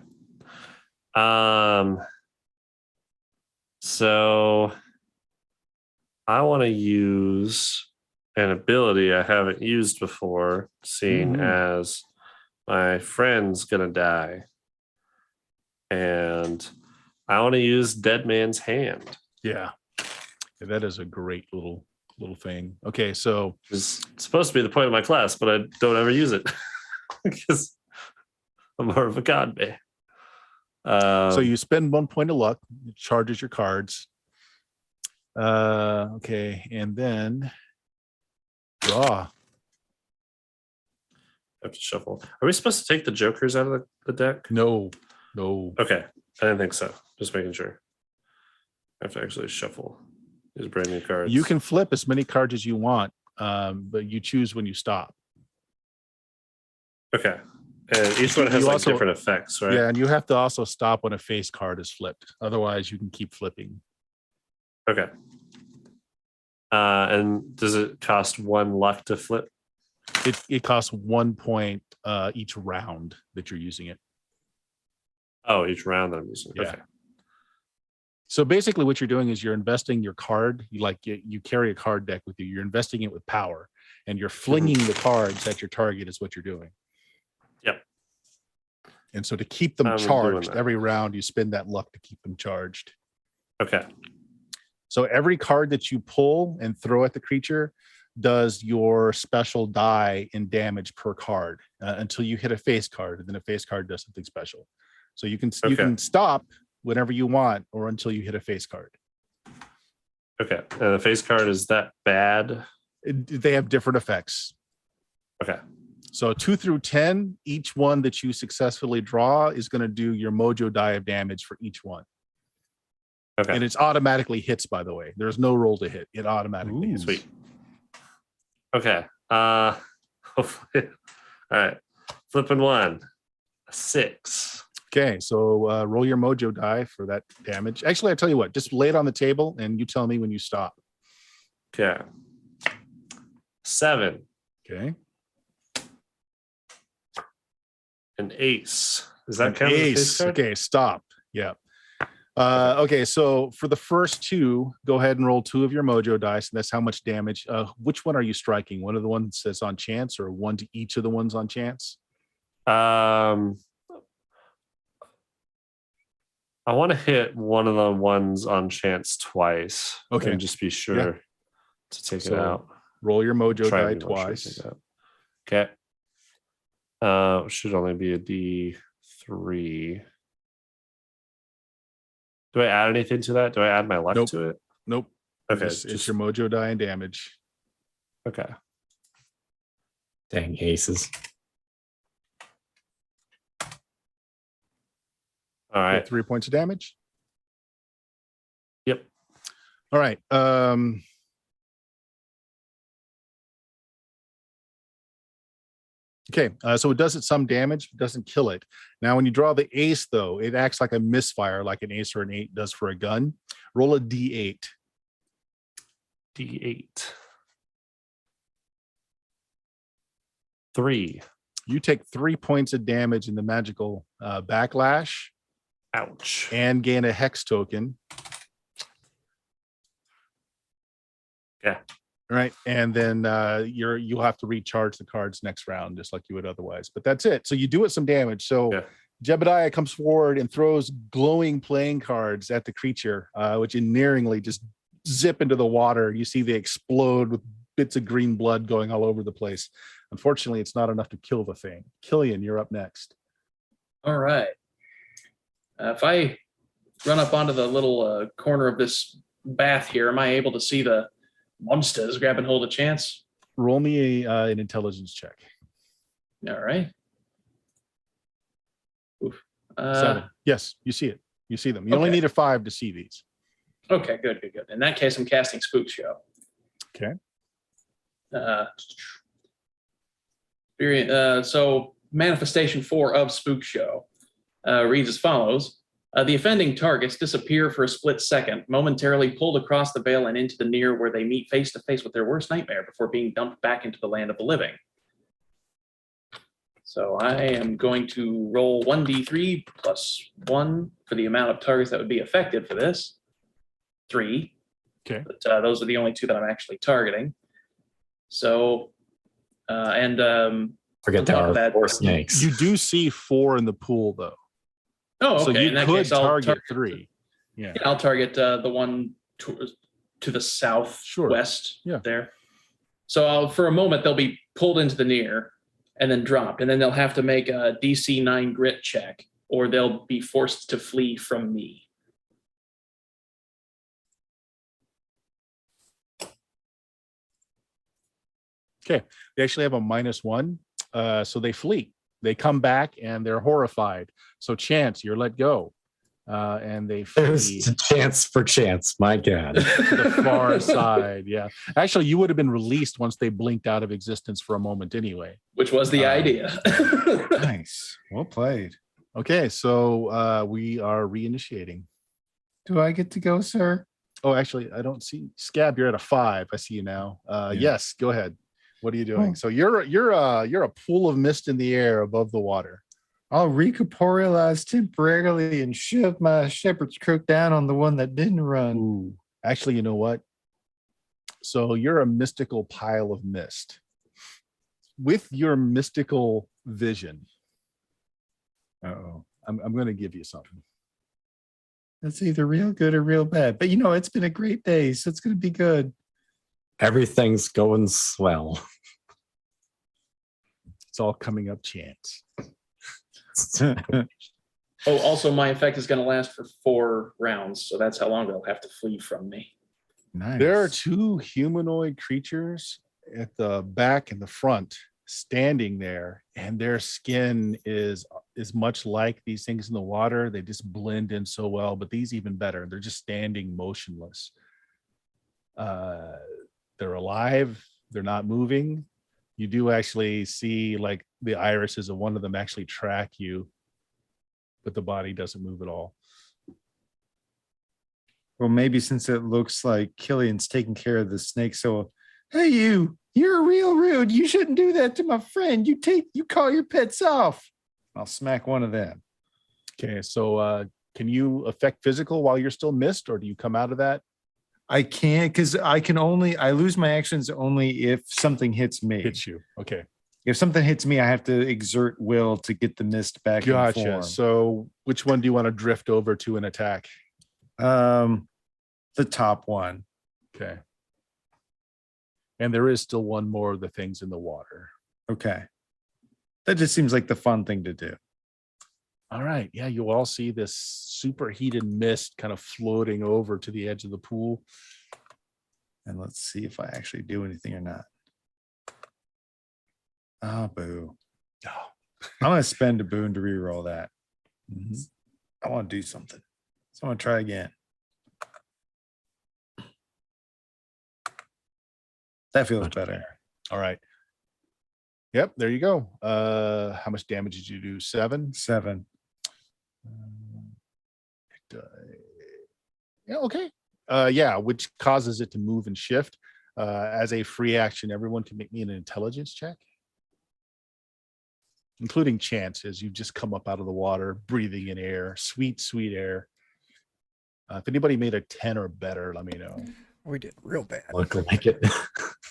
So I want to use an ability I haven't used before, seeing as my friend's gonna die. And I want to use Dead Man's Hand. Yeah, that is a great little thing. Okay, so It's supposed to be the point of my class, but I don't ever use it because I'm more of a god man. so you spend 1 point of luck, it charges your cards. Okay, and then draw. I have to shuffle. Are we supposed to take the jokers out of the deck? No. Okay, I didn't think so. Just making sure. I have to actually shuffle these brand new cards. You can flip as many cards as you want, but you choose when you stop. Okay, and each one has You like also- different effects, right? Yeah, and you have to also stop when a face card is flipped. Otherwise, you can keep flipping. Okay. And does it cost 1 luck to flip? It costs 1 point each round that you're using it. Oh, each round that I'm using. Yeah. Okay. So basically, what you're doing is you're investing your card. You carry a card deck with you. You're investing it with power, and you're flinging the cards at your target. Is what you're doing. Yep. And so to keep them I'm doing charged that. every round, you spend that luck to keep them charged. Okay. So every card that you pull and throw at the creature does your special die in damage per card until you hit a face card, and then a face card does something special. So you can Okay. stop whenever you want or until you hit a face card. Okay. And the face card is that bad? They have different effects. Okay. So 2 through 10, each one that you successfully draw is going to do your mojo die of damage for each one. Okay. And it's automatically hits, by the way. There's no roll to hit. It automatically hits. Sweet. Okay. Hopefully. All right. Flipping 1. 6. Okay, so roll your mojo die for that damage. Actually, I tell you what, just lay it on the table and you tell me when you stop. Okay. 7. Okay. An ace. Does that An count as a face ace. card? Okay, stop. Yeah. Okay, so for the first 2, go ahead and roll 2 of your mojo dice, and that's how much damage. Which one are you striking? One of the ones that's on chance, or one to each of the ones on chance? I want to hit one of the ones on chance twice. Okay. And just be sure to take So it out. Roll your mojo Try die to be more sure to twice. take it out. Okay. Should only be a D3. Do I add anything to that? Do I add my luck Nope. to it? Nope. Okay. It's your mojo die and damage. Okay. Dang aces. All right. 3 points of damage. Yep. All right. Okay, so it does it some damage, but doesn't kill it. Now, when you draw the ace, though, it acts like a misfire, like an ace or an 8 does for a gun. Roll a D8. D8. 3. You take 3 points of damage in the magical backlash Ouch. and gain a hex token. Yeah. All right, and then you'll have to recharge the cards next round, just like you would otherwise. But that's it. So you do it some damage. So Yeah. Jebediah comes forward and throws glowing playing cards at the creature, which endearingly just zip into the water. You see they explode with bits of green blood going all over the place. Unfortunately, it's not enough to kill the thing. Killian, you're up next. All right. If I run up onto the little corner of this bath here, am I able to see the monsters grabbing hold of chance? Roll me an intelligence check. All right. Oof. 7. Yes, you see it. You see them. You only Okay. need a 5 to see these. Okay, good. In that case, I'm casting Spook Show. Okay. So manifestation 4 of Spook Show reads as follows. The offending targets disappear for a split second, momentarily pulled across the veil and into the near where they meet face to face with their worst nightmare before being dumped back into the land of the living. So I am going to roll 1d3 plus 1 for the amount of targets that would be affected for this. 3. Okay. But those are the only 2 that I'm actually targeting. So, Forget on there top of are that, 4 snakes. You do see 4 in the pool, though. Oh, okay. So you In that could case, I'll target target 3. Yeah. I'll target the one to the southwest Yeah. there. So for a moment, they'll be pulled into the near and then dropped, and then they'll have to make a DC 9 grit check, or they'll be forced to flee from me. Okay. They actually have a -1. So they flee. They come back and they're horrified. So Chance, you're let go. And they flee There's a chance for chance. My God. to the far side. Yeah. Actually, you would have been released once they blinked out of existence for a moment anyway. Which was the idea. Nice. Well played. Okay. So we are reinitiating. Do I get to go, sir? Oh, actually, I don't see Scab. You're at a 5. I see you now. Yes, go ahead. What are you doing? Oh. So you're a pool of mist in the air above the water. I'll recorporealize temporarily and shove my shepherd's crook down on the one that didn't run. Ooh. Actually, you know what? So you're a mystical pile of mist. With your mystical vision, I'm going to give you something. That's either real good or real bad. But it's been a great day, so it's going to be good. Everything's going swell. It's all coming up chance. Oh, also, my effect is going to last for 4 rounds, so that's how long they'll have to flee from me. Nice. There are 2 humanoid creatures at the back and the front standing there, and their skin is much like these things in the water. They just blend in so well, but these even better. They're just standing motionless. They're alive. They're not moving. You do actually see like the irises of one of them actually track you, but the body doesn't move at all. Well, maybe since it looks like Killian's taking care of the snake, so hey, you're real rude. You shouldn't do that to my friend. You call your pets off. I'll smack one of them. Okay, so can you affect physical while you're still missed, or do you come out of that? I can't because I lose my actions only if something hits me. Hits you. Okay. If something hits me, I have to exert will to get the mist back in Gotcha. form. So which one do you want to drift over to an attack? The top one. Okay. And there is still one more of the things in the water. Okay. That just seems like the fun thing to do. All right. Yeah, you all see this superheated mist kind of floating over to the edge of the pool. And let's see if I actually do anything or not. Oh, boo. Oh. I'm going to spend a boon to reroll that. Mhm. I want to do something. So I'm going to try again. That feels better. All right. Yep, there you go. How much damage did you do? 7? 7. Yeah, okay. Yeah, which causes it to move and shift. As a free action, everyone can make me an intelligence check, including Chance, as you just come up out of the water, breathing in air, sweet, sweet air. If anybody made a 10 or better, let me know. We did real bad. Look like it.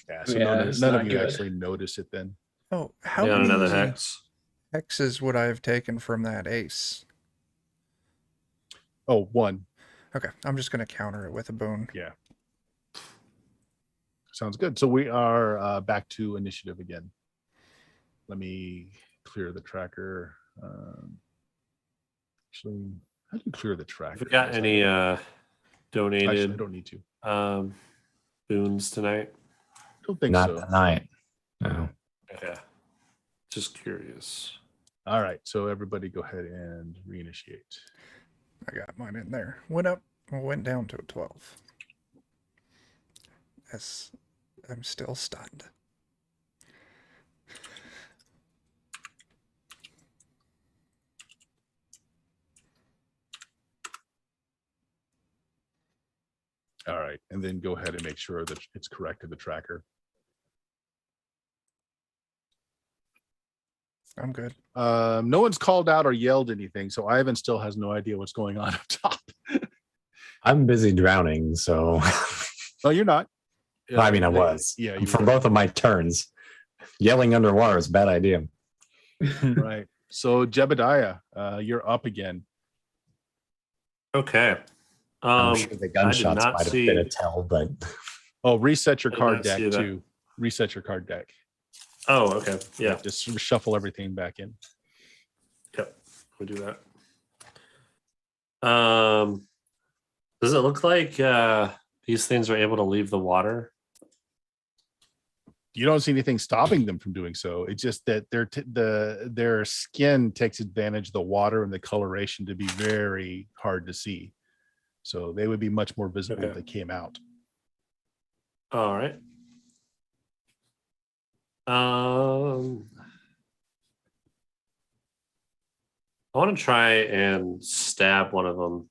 Yeah, so Yeah, none it's of not you good. actually notice it then. Oh, how Yeah, many another hex. hexes would I have taken from that ace? Oh, 1. Okay, I'm just going to counter it with a boon. Yeah. Sounds good. So we are back to initiative again. Let me clear the tracker. Actually, how do you clear the tracker? Have we got any Actually, I donated don't need to. boons tonight? I don't think Not so. tonight. No. Okay. Just curious. All right. So everybody go ahead and reinitiate. I got mine in there. Went down to a 12. Yes, I'm still stunned. All right. And then go ahead and make sure that it's corrected the tracker. I'm good. No one's called out or yelled anything, so Ivan still has no idea what's going on up top. I'm busy drowning, so Oh, you're not. I mean I was. Yeah, you For were. both of my turns. Yelling underwater is a bad idea. Right. So Jebediah, you're up again. Okay. I'm sure the gunshots not might have see- been a tell, but Oh, reset your I did card not deck see that. too. Reset your card deck. Oh, okay. Yeah. Just shuffle everything back in. Yep. We'll do that. Does it look like these things are able to leave the water? You don't see anything stopping them from doing so. It's just that their skin takes advantage of the water and the coloration to be very hard to see. So they would be much more visible if Okay. they came out. All right. I want to try and stab one of them.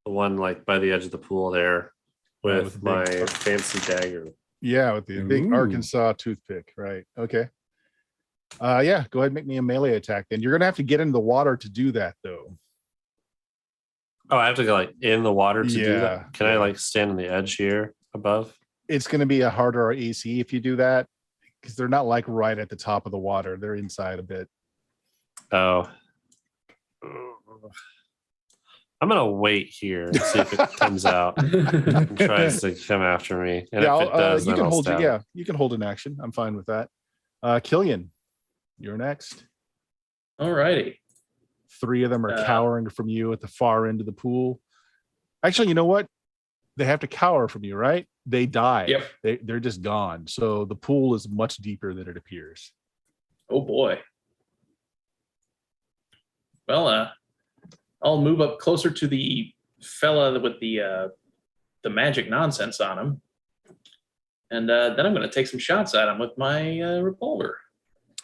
The one like by the edge of the pool there with with a my big- fancy dagger. Yeah, with the big Ooh. Arkansas toothpick. Right. Okay. Yeah, go ahead and make me a melee attack. Then you're gonna have to get into the water to do that though. Oh, I have to go like in the water to do Yeah, that. Can I yeah. like stand on the edge here above? It's gonna be a harder AC if you do that, because they're not like right at the top of the water. They're inside a bit. Oh. I'm gonna wait here and see if it comes out and tries to come after me. And Yeah, if it does, you then can I'll hold. stab it. Yeah, you can hold an action. I'm fine with that. Killian, you're next. All righty. 3 of them are cowering from you at the far end of the pool. Actually, you know what? They have to cower from you, right? They die. Yep. They're just gone. So the pool is much deeper than it appears. Oh boy. Well, I'll move up closer to the fella with the magic nonsense on him, and then I'm going to take some shots at him with my revolver.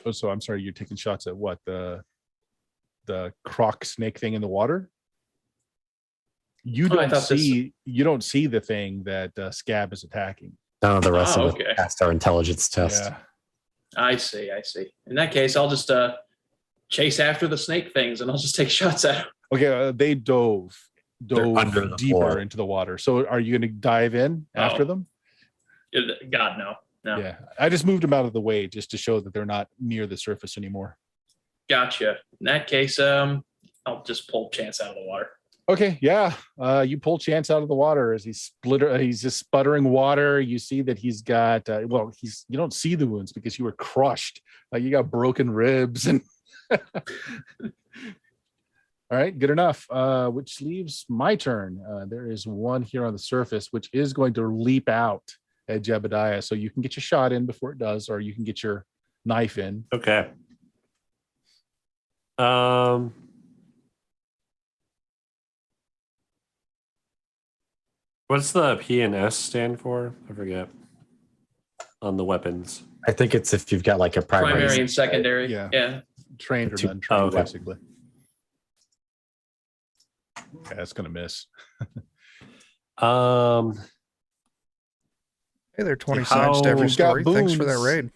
Oh, so I'm sorry. You're taking shots at what? The croc snake thing in the water? You don't see the thing that Scab is attacking. None of the rest of us passed our intelligence test. Yeah. I see. In that case, I'll just chase after the snake things, and I'll just take shots at them. Okay, they dove under the deeper floor. into the water. So are you going to dive in after them? God, no. Yeah, I just moved them out of the way just to show that they're not near the surface anymore. Gotcha. In that case, I'll just pull Chance out of the water. Okay, yeah. You pull Chance out of the water as he's just sputtering water. You see that he's got you don't see the wounds because you were crushed. You got broken ribs and all right, good enough. Which leaves my turn. There is one here on the surface which is going to leap out at Jebediah. So you can get your shot in before it does, or you can get your knife in. Okay. What's the P and S stand for? I forget. On the weapons. I think it's if you've got like a Primary and secondary. Yeah. Trained or Two- untrained, okay. basically. Okay, that's gonna miss. Hey, there are 20 sides to every You've got story. Thanks for that boons. raid.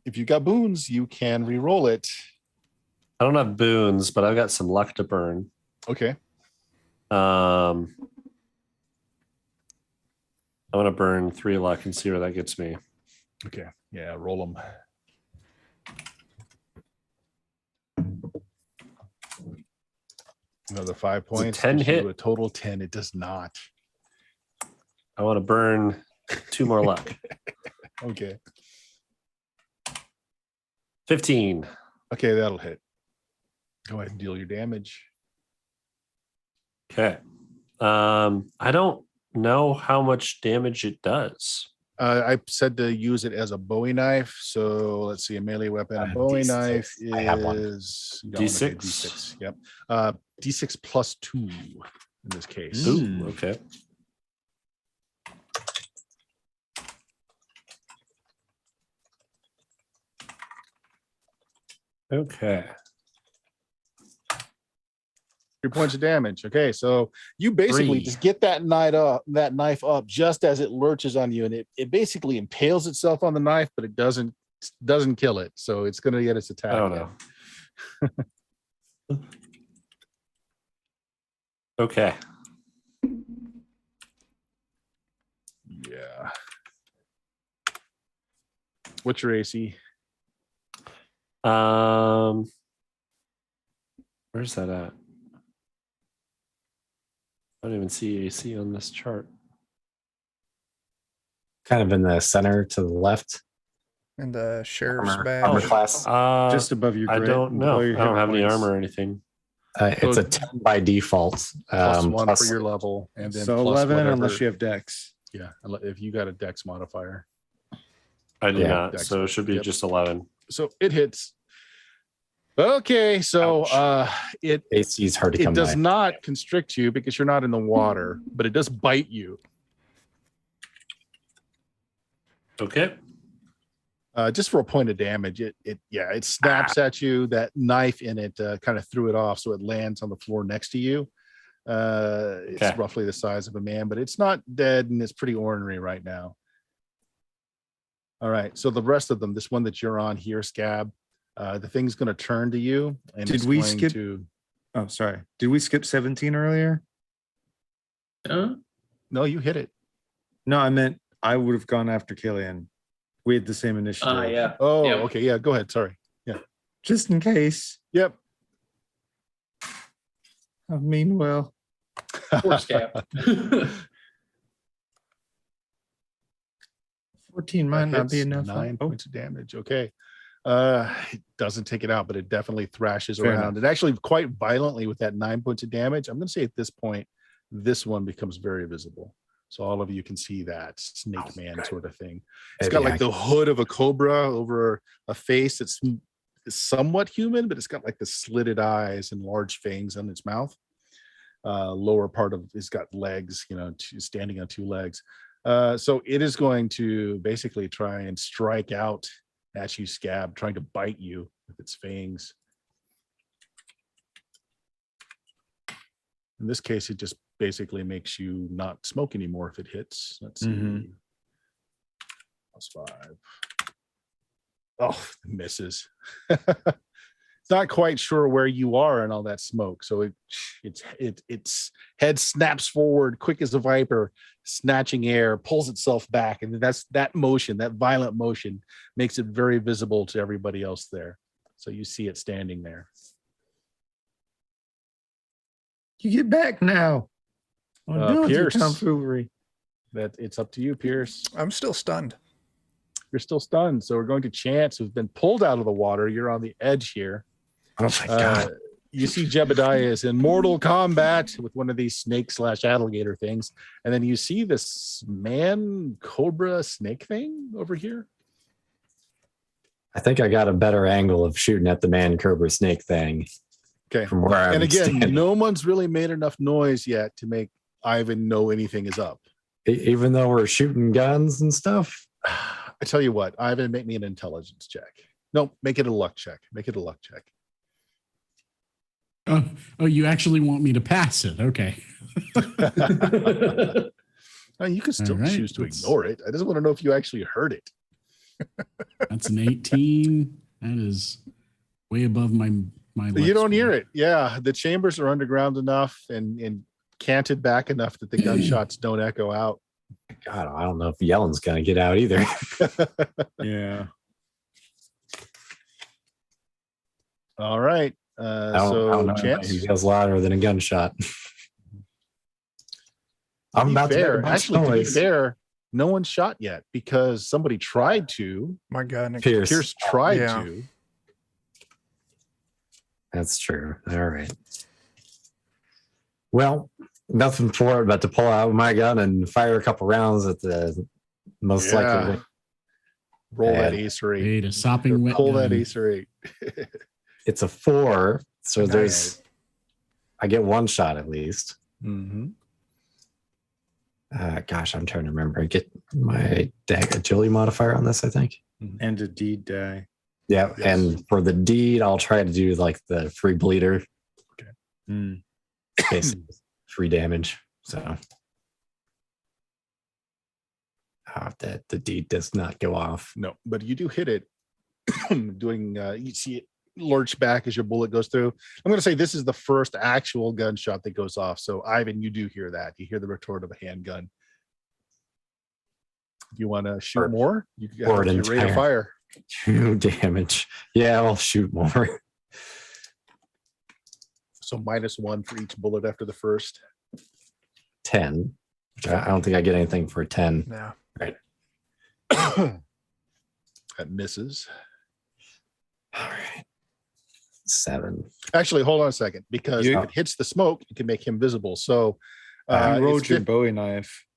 If you've got boons, you can re-roll it. I don't have boons, but I've got some luck to burn. Okay. I want to burn 3 luck and see where that gets me. Okay. Yeah, roll them. Another 5 points. 10 gives you hit? A total 10. It does not. I want to burn 2 more luck. Okay. 15. Okay, that'll hit. Go ahead and deal your damage. Okay. I don't know how much damage it does. I said to use it as a Bowie knife. So let's see, a melee weapon. A Bowie D6. knife I have one. is D6? D6. Yep. D6 plus 2 in this case. Ooh, okay. Okay. 3 points of damage. Okay, so you basically 3. just get that knife up just as it lurches on you, and it basically impales itself on the knife, but it doesn't kill it. So it's going to get its attack. I don't know. Okay. Yeah. What's your AC? Where's that at? I don't even see AC on this chart. Kind of in the center to the left. And the sheriff's Armor badge. class. Just above your I grit, don't know. below I your don't hit have any points. armor or anything. It's a 10 by default. Plus 1 plus- for your level, and then So plus 11 whatever- unless you have Dex. Yeah, if you got a Dex modifier. I do Yeah. not. Dex. So it should be Yep. just 11. So it hits. Okay, so it AC is hard to come does by. not constrict you because you're not in the water, but it does bite you. Okay. Just for a point of damage, it snaps at you. That knife in it kind of threw it off, so it lands on the floor next to you. It's Okay. roughly the size of a man, but it's not dead, and it's pretty ornery right now. All right, so the rest of them, this one that you're on here, Scab, the thing's going to turn to you, and Did it's we going skip- to? Oh, sorry. Did we skip 17 earlier? No, you hit it. No, I meant I would have gone after Killian. We had the same initiative. Yeah. Oh, Yeah. okay, yeah. Go ahead. Sorry. Just in case. Yep. I mean, well, Poor Scab. 14 might not be Hits, enough. 9 Oh, points of damage. Okay. It doesn't take it out, but it definitely thrashes Fair around. And actually quite violently with that 9 points of damage. I'm going to say at this point, this one becomes very visible. So all of you can see that snake man sort of thing. It's got like the hood of a cobra over a face that's somewhat human, but it's got like the slitted eyes and large fangs on its mouth. Lower part of it's got legs, standing on 2 legs. So it is going to basically try and strike out at you, Scab, trying to bite you with its fangs. In this case, it just basically makes you not smoke anymore if it hits. Let's see. +5. Oh, it misses. It's not quite sure where you are in all that smoke. So its head snaps forward quick as a viper, snatching air, pulls itself back. And that motion, that violent motion, makes it very visible to everybody else there. So you see it standing there. You get back now. Oh, no, Pierce. tomfoolery. That it's up to you, Pierce. I'm still stunned. You're still stunned. So we're going to Chance, who's been pulled out of the water. You're on the edge here. Oh my God. You see Jebediah is in mortal combat with one of these snake/alligator things. And then you see this man cobra snake thing over here. I think I got a better angle of shooting at the man cobra snake thing. Okay. From where I'm And again, standing. no one's really made enough noise yet to make Ivan know anything is up. Even though we're shooting guns and stuff. I tell you what, Ivan, make me an intelligence check. No, make it a luck check. Make it a luck check. Oh, you actually want me to pass it? Okay. Now, you can still All right, choose to let's- ignore it. I just want to know if you actually heard it. That's an 18. That is way above my You don't hear it. Yeah, the chambers are underground enough and canted back enough that the gunshots don't echo out. God, I don't know if yelling's gonna get out either. Yeah. All right. I don't know Chance, who yells louder than a gunshot. I'm about to make a bunch of actually, to be noise. fair, no one shot yet because somebody tried to. My God. Pierce. Tried Yeah. to. That's true. All right. Well, nothing for it but to pull out my gun and fire a couple rounds at the most Yeah. likely. Roll that And- ace rate. Wait, a sopping wet Pull that gun. ace rate. It's a 4, so Nice. I get one shot at least. Mm-hmm. Gosh, I'm trying to remember. I get my agility modifier on this, I think. And a deed die. Yeah, Yes. and for the deed, I'll try to do like the free bleeder, Mm. basically free damage. So that the deed does not go off. No, but you do hit it. Doing you see it lurch back as your bullet goes through. I'm going to say this is the first actual gunshot that goes off. So Ivan, you do hear that. You hear the retort of a handgun. You want to shoot Or- more? You or got an your rate of entire- fire. 2 damage. Yeah, I'll shoot more. So -1 for each bullet after the first. 10. Which I don't think I get anything for 10. Yeah. That misses. All right. 7. Actually, hold on a second, because You- if it hits the smoke, it can make him visible. So You rolled it's your fif- Bowie knife.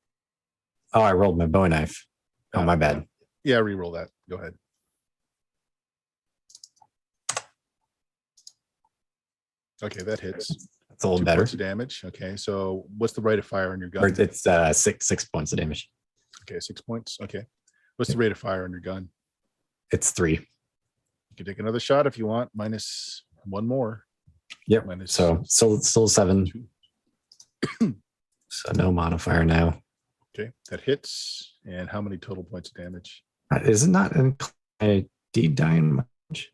Oh, I rolled my Bowie knife. Oh, my bad. Yeah, re-roll that. Go ahead. Okay, that hits. It's a little 2 better. points of damage. Okay, so what's the rate of fire on your Or gun? it's 6 points of damage. Okay, 6 points. Okay. What's the rate of fire on your gun? It's 3. You can take another shot if you want, -1 more. Yep. Minus So still 7. 2. So no modifier now. Okay, that hits. And how many total points of damage? Is it not in a deed dying much?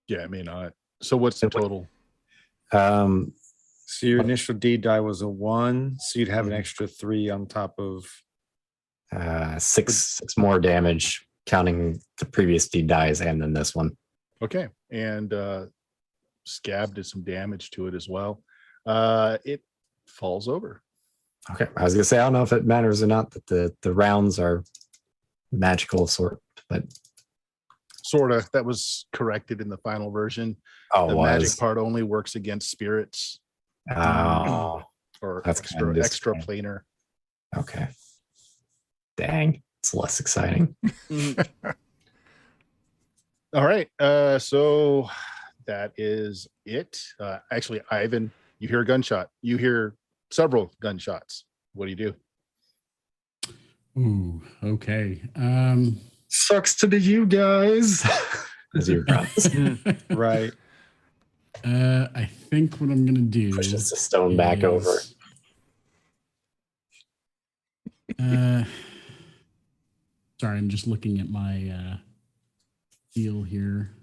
Yeah, it may not. So what's the total? So your initial deed die was a 1. So you'd have an extra 3 on top of. 6 more damage, counting the previous deed dies and then this one. Okay, and Scab did some damage to it as well. It falls over. Okay. I was gonna say I don't know if it matters or not that the rounds are magical sort, but Sort of. That was corrected in the final version. oh, The it magic was. part only works against spirits Oh, or That's extra, kinda extra disappointing. planar. okay. Dang, it's less exciting. All right. So that is it. Actually, Ivan, you hear a gunshot. You hear several gunshots. What do you do? Ooh, okay. Sucks to be you guys. As your brothers Right. I think what I'm gonna do pushes the stone back over. is, sorry, I'm just looking at my deal here.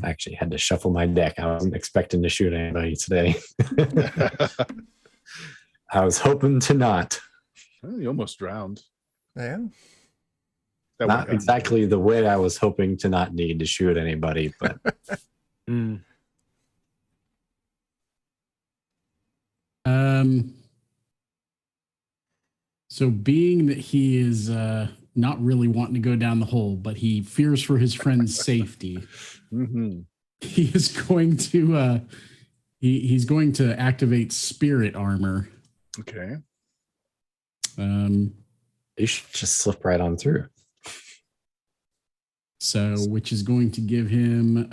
I actually had to shuffle my deck. I wasn't expecting to shoot anybody today. I was hoping to not. Oh, you almost drowned. Yeah. That Not would've gotten exactly the way I was hoping to not need to shoot anybody, but Mm. So being that he is not really wanting to go down the hole, but he fears for his friend's safety, he is going to he's going to activate spirit armor. Okay. you should just slip right on through. So, which is going to give him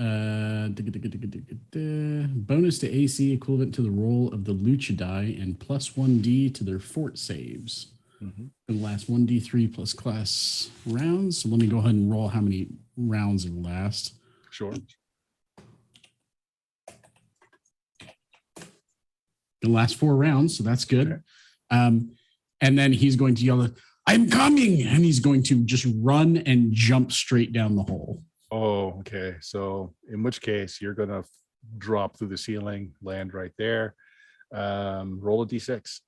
bonus to AC equivalent to the roll of the Lucha die and plus 1d to their fort saves. Mm-hmm. For the last 1d3 plus class rounds. So let me go ahead and roll how many rounds it'll last. Sure. The last 4 rounds, so that's good. Okay. And then he's going to yell, "I'm coming!" And he's going to just run and jump straight down the hole. Oh, okay. So in which case you're gonna drop through the ceiling, land right there. Roll a d6.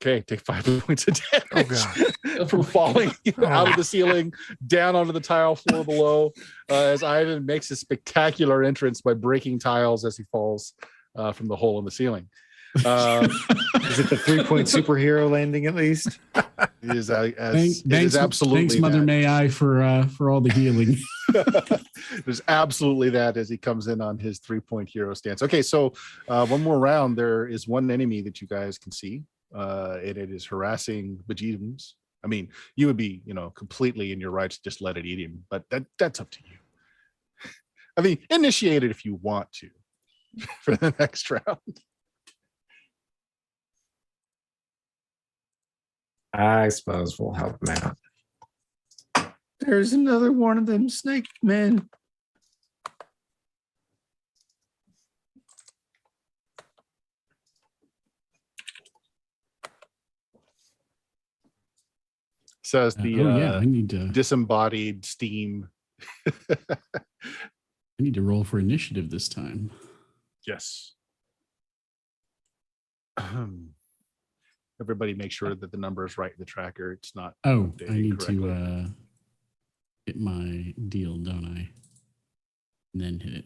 Okay, take 5 points of damage from falling out of the ceiling down onto the tile floor below. As Ivan makes a spectacular entrance by breaking tiles as he falls from the hole in the ceiling. Is it the 3-point superhero landing at least? It is, it Thanks, is absolutely thanks, Mother that. May I, for all the healing. There's absolutely that as he comes in on his 3-point hero stance. Okay, so one more round. There is one enemy that you guys can see, and it is harassing Bejeebs. I mean, you would be, completely in your rights to just let it eat him, but that's up to you. I mean, initiate it if you want to for the next round. I suppose we'll help him out. There's another one of them snake men. Says the I need to disembodied steam. I need to roll for initiative this time. Yes. Everybody make sure that the number is right in the tracker. It's not. Oh, I updated need correctly. to hit my deal, don't I? And then hit it.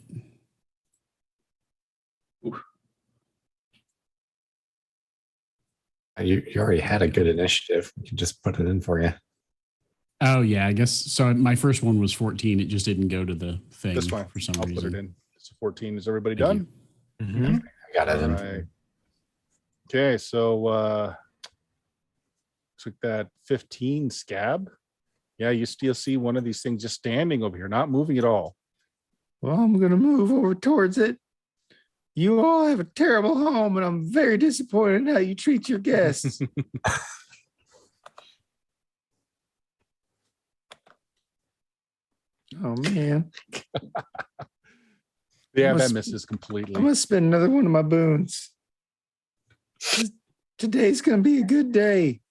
You already had a good initiative. We can just put it in for you. Oh yeah, I guess so. My first one was 14. It just didn't go to the thing That's fine. for some I'll reason. put it in. It's 14. Is everybody Thank done? Mhm. I got it All in. right. Okay, so took that 15 scab. Yeah, you still see one of these things just standing over here, not moving at all. Well, I'm going to move over towards it. You all have a terrible home, and I'm very disappointed in how you treat your guests. Oh, man. Yeah, Must- that misses I'm completely. going to spend another one of my boons. Today's going to be a good day.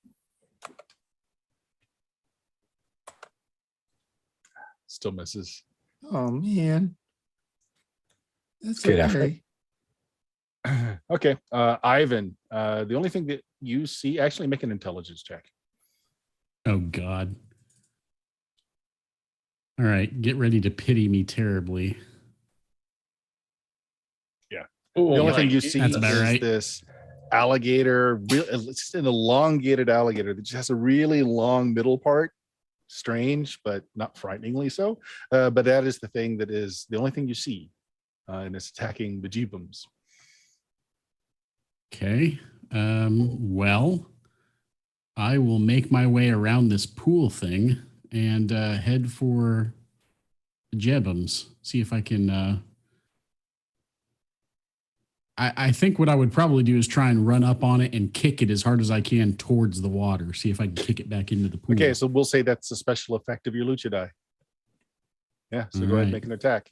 Still misses. Oh, man. That's Good effort. okay. Okay, Ivan. The only thing that you see, actually make an intelligence check. Oh God. All right, get ready to pity me terribly. Ooh, The only my thing you see That's about is right. this alligator, it's just an elongated alligator that just has a really long middle part. Strange, but not frighteningly so. But that is the thing that is the only thing you see, and it's attacking the Jeebums. Okay. Well, I will make my way around this pool thing and head for the Jebums. See if I can. I think what I would probably do is try and run up on it and kick it as hard as I can towards the water. See if I can kick it back into the pool. Okay, so we'll say that's a special effect of your lucha die. Yeah, so All go ahead and right. make an attack.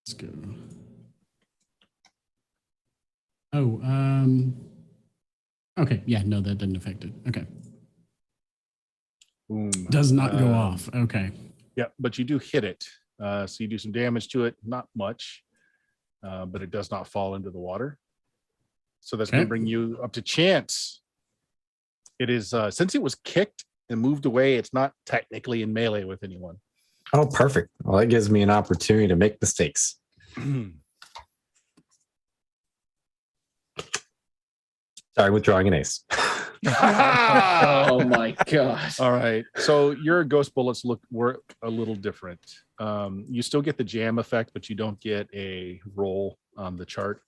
Let's go. Oh, okay. Yeah, no, that didn't affect it. Okay. Boom. Does not go off. Okay. Yeah, but you do hit it. So you do some damage to it, not much, but it does not fall into the water. So that's going to Okay. bring you up to Chance. It is, since it was kicked and moved away, it's not technically in melee with anyone. Oh, perfect. Well, that gives me an opportunity to make mistakes. Sorry, withdrawing an ace. Oh my god. All right. So your ghost bullets work a little different. You still get the jam effect, but you don't get a roll on the chart.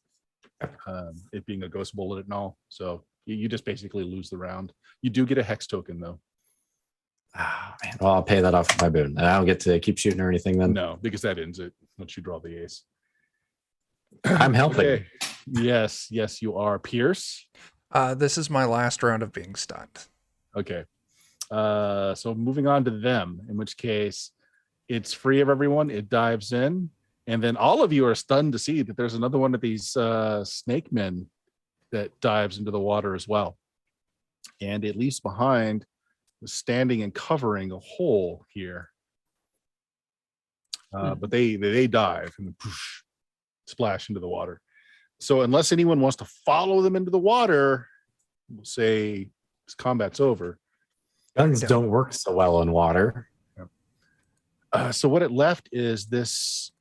It being a ghost bullet and all. So you just basically lose the round. You do get a hex token though. Ah, man. Well, I'll pay that off with my boon. And I don't get to keep shooting or anything then. No, because that ends it once you draw the ace. I'm helping. Okay. Yes, you are. Pierce. This is my last round of being stunned. Okay. So moving on to them, in which case it's free of everyone. It dives in. And then all of you are stunned to see that there's another one of these snake men that dives into the water as well. And it leaves behind standing and covering a hole here. But they dive and poosh, splash into the water. So unless anyone wants to follow them into the water, we'll say this combat's over. Guns don't work so well in water. So what it left is this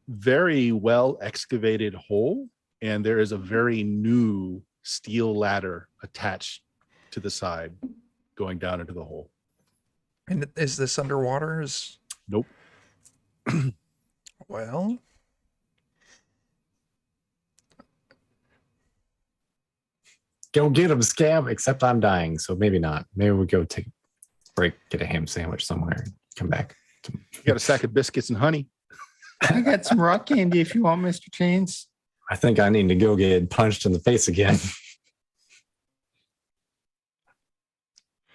very well excavated hole, and there is a very new steel ladder attached to the side going down into the hole. And is this underwater? Nope. Well, Go get him, scam. Except I'm dying, so maybe not. Maybe we go take a break, get a ham sandwich somewhere, and come back. You got a sack of biscuits and honey. I got some rock candy if you want, Mr. Chains. I think I need to go get punched in the face again.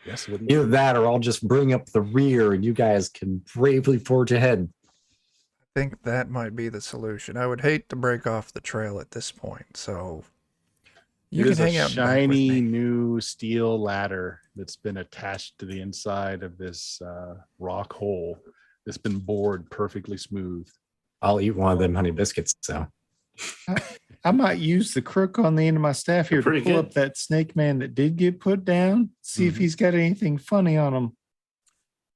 Yes. What do you Either that or I'll just bring up the rear and you guys can bravely forge ahead. I think that might be the solution. I would hate to break off the trail at this point, so you It can is hang a out in the back with shiny me. new steel ladder that's been attached to the inside of this rock hole that's been bored perfectly smooth. I'll eat one of them honey biscuits. So I might use the crook on the end of my staff here to Pretty pull good. up that snake man that did get put down. See if he's got anything funny on him.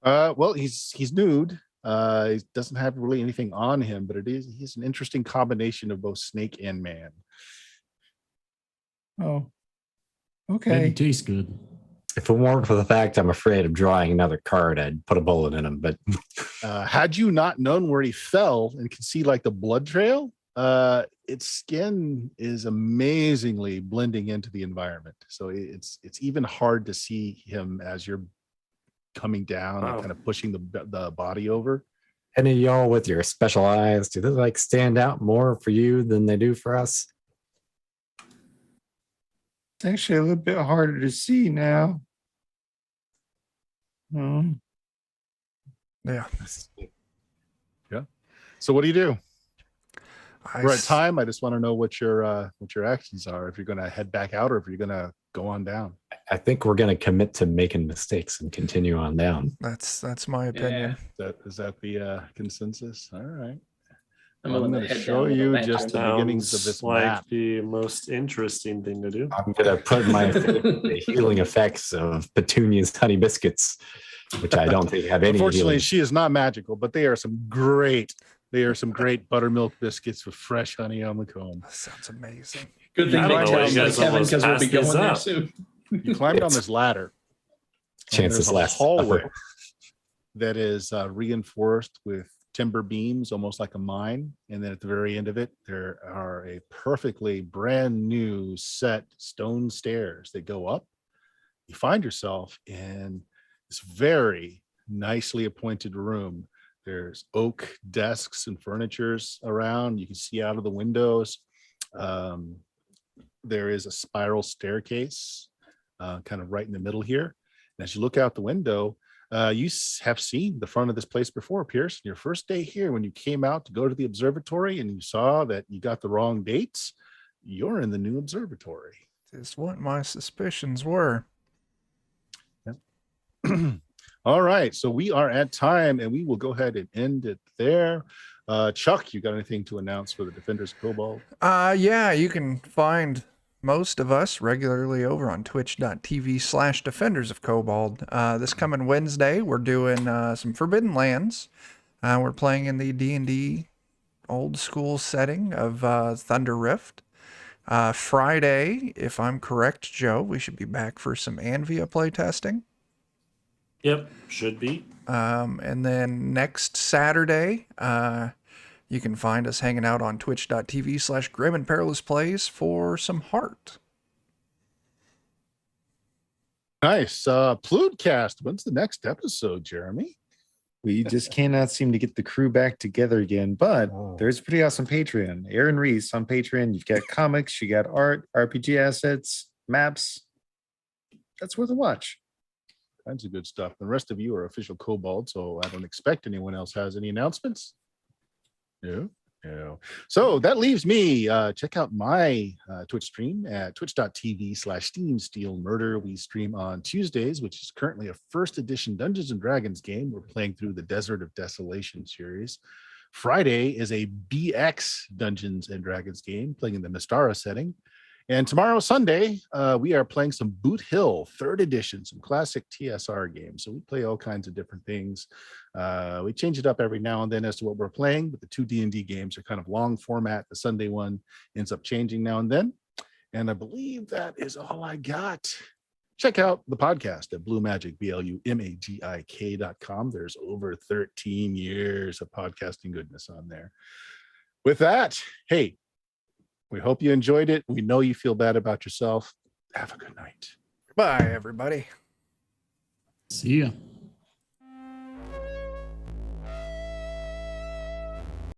Well, he's nude. He doesn't have really anything on him, but he's an interesting combination of both snake and man. Oh, Maybe okay. tastes good. if it weren't for the fact I'm afraid of drawing another card, I'd put a bullet in him. But Had you not known where he fell and could see like the blood trail, its skin is amazingly blending into the environment. So it's even hard to see him as you're coming down and kind of pushing the body over. any of y'all with your special eyes, do they like stand out more for you than they do for us? It's actually a little bit harder to see now. Yeah. So what do you do? I We're at s- time. I just want to know what your actions are. If you're going to head back out, or if you're going to go on down. I think we're going to commit to making mistakes and continue on down. That's my opinion. Is that the consensus? All right. I'm I'm willing going to to head show down with a you lantern. just the beginnings of Sounds this like map. the most interesting thing to do. I'm gonna put my faith in the healing effects of Petunia's honey biscuits, which I don't think have any Unfortunately, healing. she is not magical, but they are some great buttermilk biscuits with fresh honey on the comb. That sounds amazing. Good thing I they don't know why chose you like guys Kevin almost because we'll be passed these going there up. soon. You climb down this ladder, and Chances there's a last hallway upper. that is reinforced with timber beams, almost like a mine. And then at the very end of it, there are a perfectly brand new set stone stairs that go up. You find yourself in this very nicely appointed room. There's oak desks and furnitures around. You can see out of the windows. There is a spiral staircase kind of right in the middle here. And as you look out the window, you have seen the front of this place before, Pierce. Your first day here, when you came out to go to the observatory and you saw that you got the wrong dates, you're in the new observatory. Just what my suspicions were. All right, so we are at time and we will go ahead and end it there. Chuck, you got anything to announce for the Defenders of Cobalt? Yeah, you can find most of us regularly over on twitch.tv/Defenders of Cobalt. This coming Wednesday, we're doing some Forbidden Lands. We're playing in the D&D old school setting of Thunder Rift. Friday, if I'm correct, Joe, we should be back for some Anvia playtesting. Yep, should be. And then next Saturday, you can find us hanging out on twitch.tv/Grim and Perilous Plays for some Heart. Nice. Pludecast, when's the next episode, Jeremy? We just cannot seem to get the crew back together again, but there's a pretty awesome Patreon. Aaron Reese on Patreon. You've got comics, you got art, RPG assets, maps. That's worth a watch. Kinds of good stuff. The rest of you are official Cobalt, so I don't expect anyone else has any announcements. No. So that leaves me. Check out my Twitch stream at twitch.tv/SteamSteelMurder. We stream on Tuesdays, which is currently a first edition Dungeons and Dragons game. We're playing through the Desert of Desolation series. Friday is a BX Dungeons and Dragons game, playing in the Mystara setting. And tomorrow, Sunday, we are playing some Boot Hill, 3rd edition, some classic TSR games. So we play all kinds of different things. We change it up every now and then as to what we're playing, but the two D&D games are kind of long format. The Sunday one ends up changing now and then. And I believe that is all I got. Check out the podcast at BlueMagic, BLUMAGIK.com. There's over 13 years of podcasting goodness on there. With that, hey, we hope you enjoyed it. We know you feel bad about yourself. Have a good night. Bye, everybody. See ya.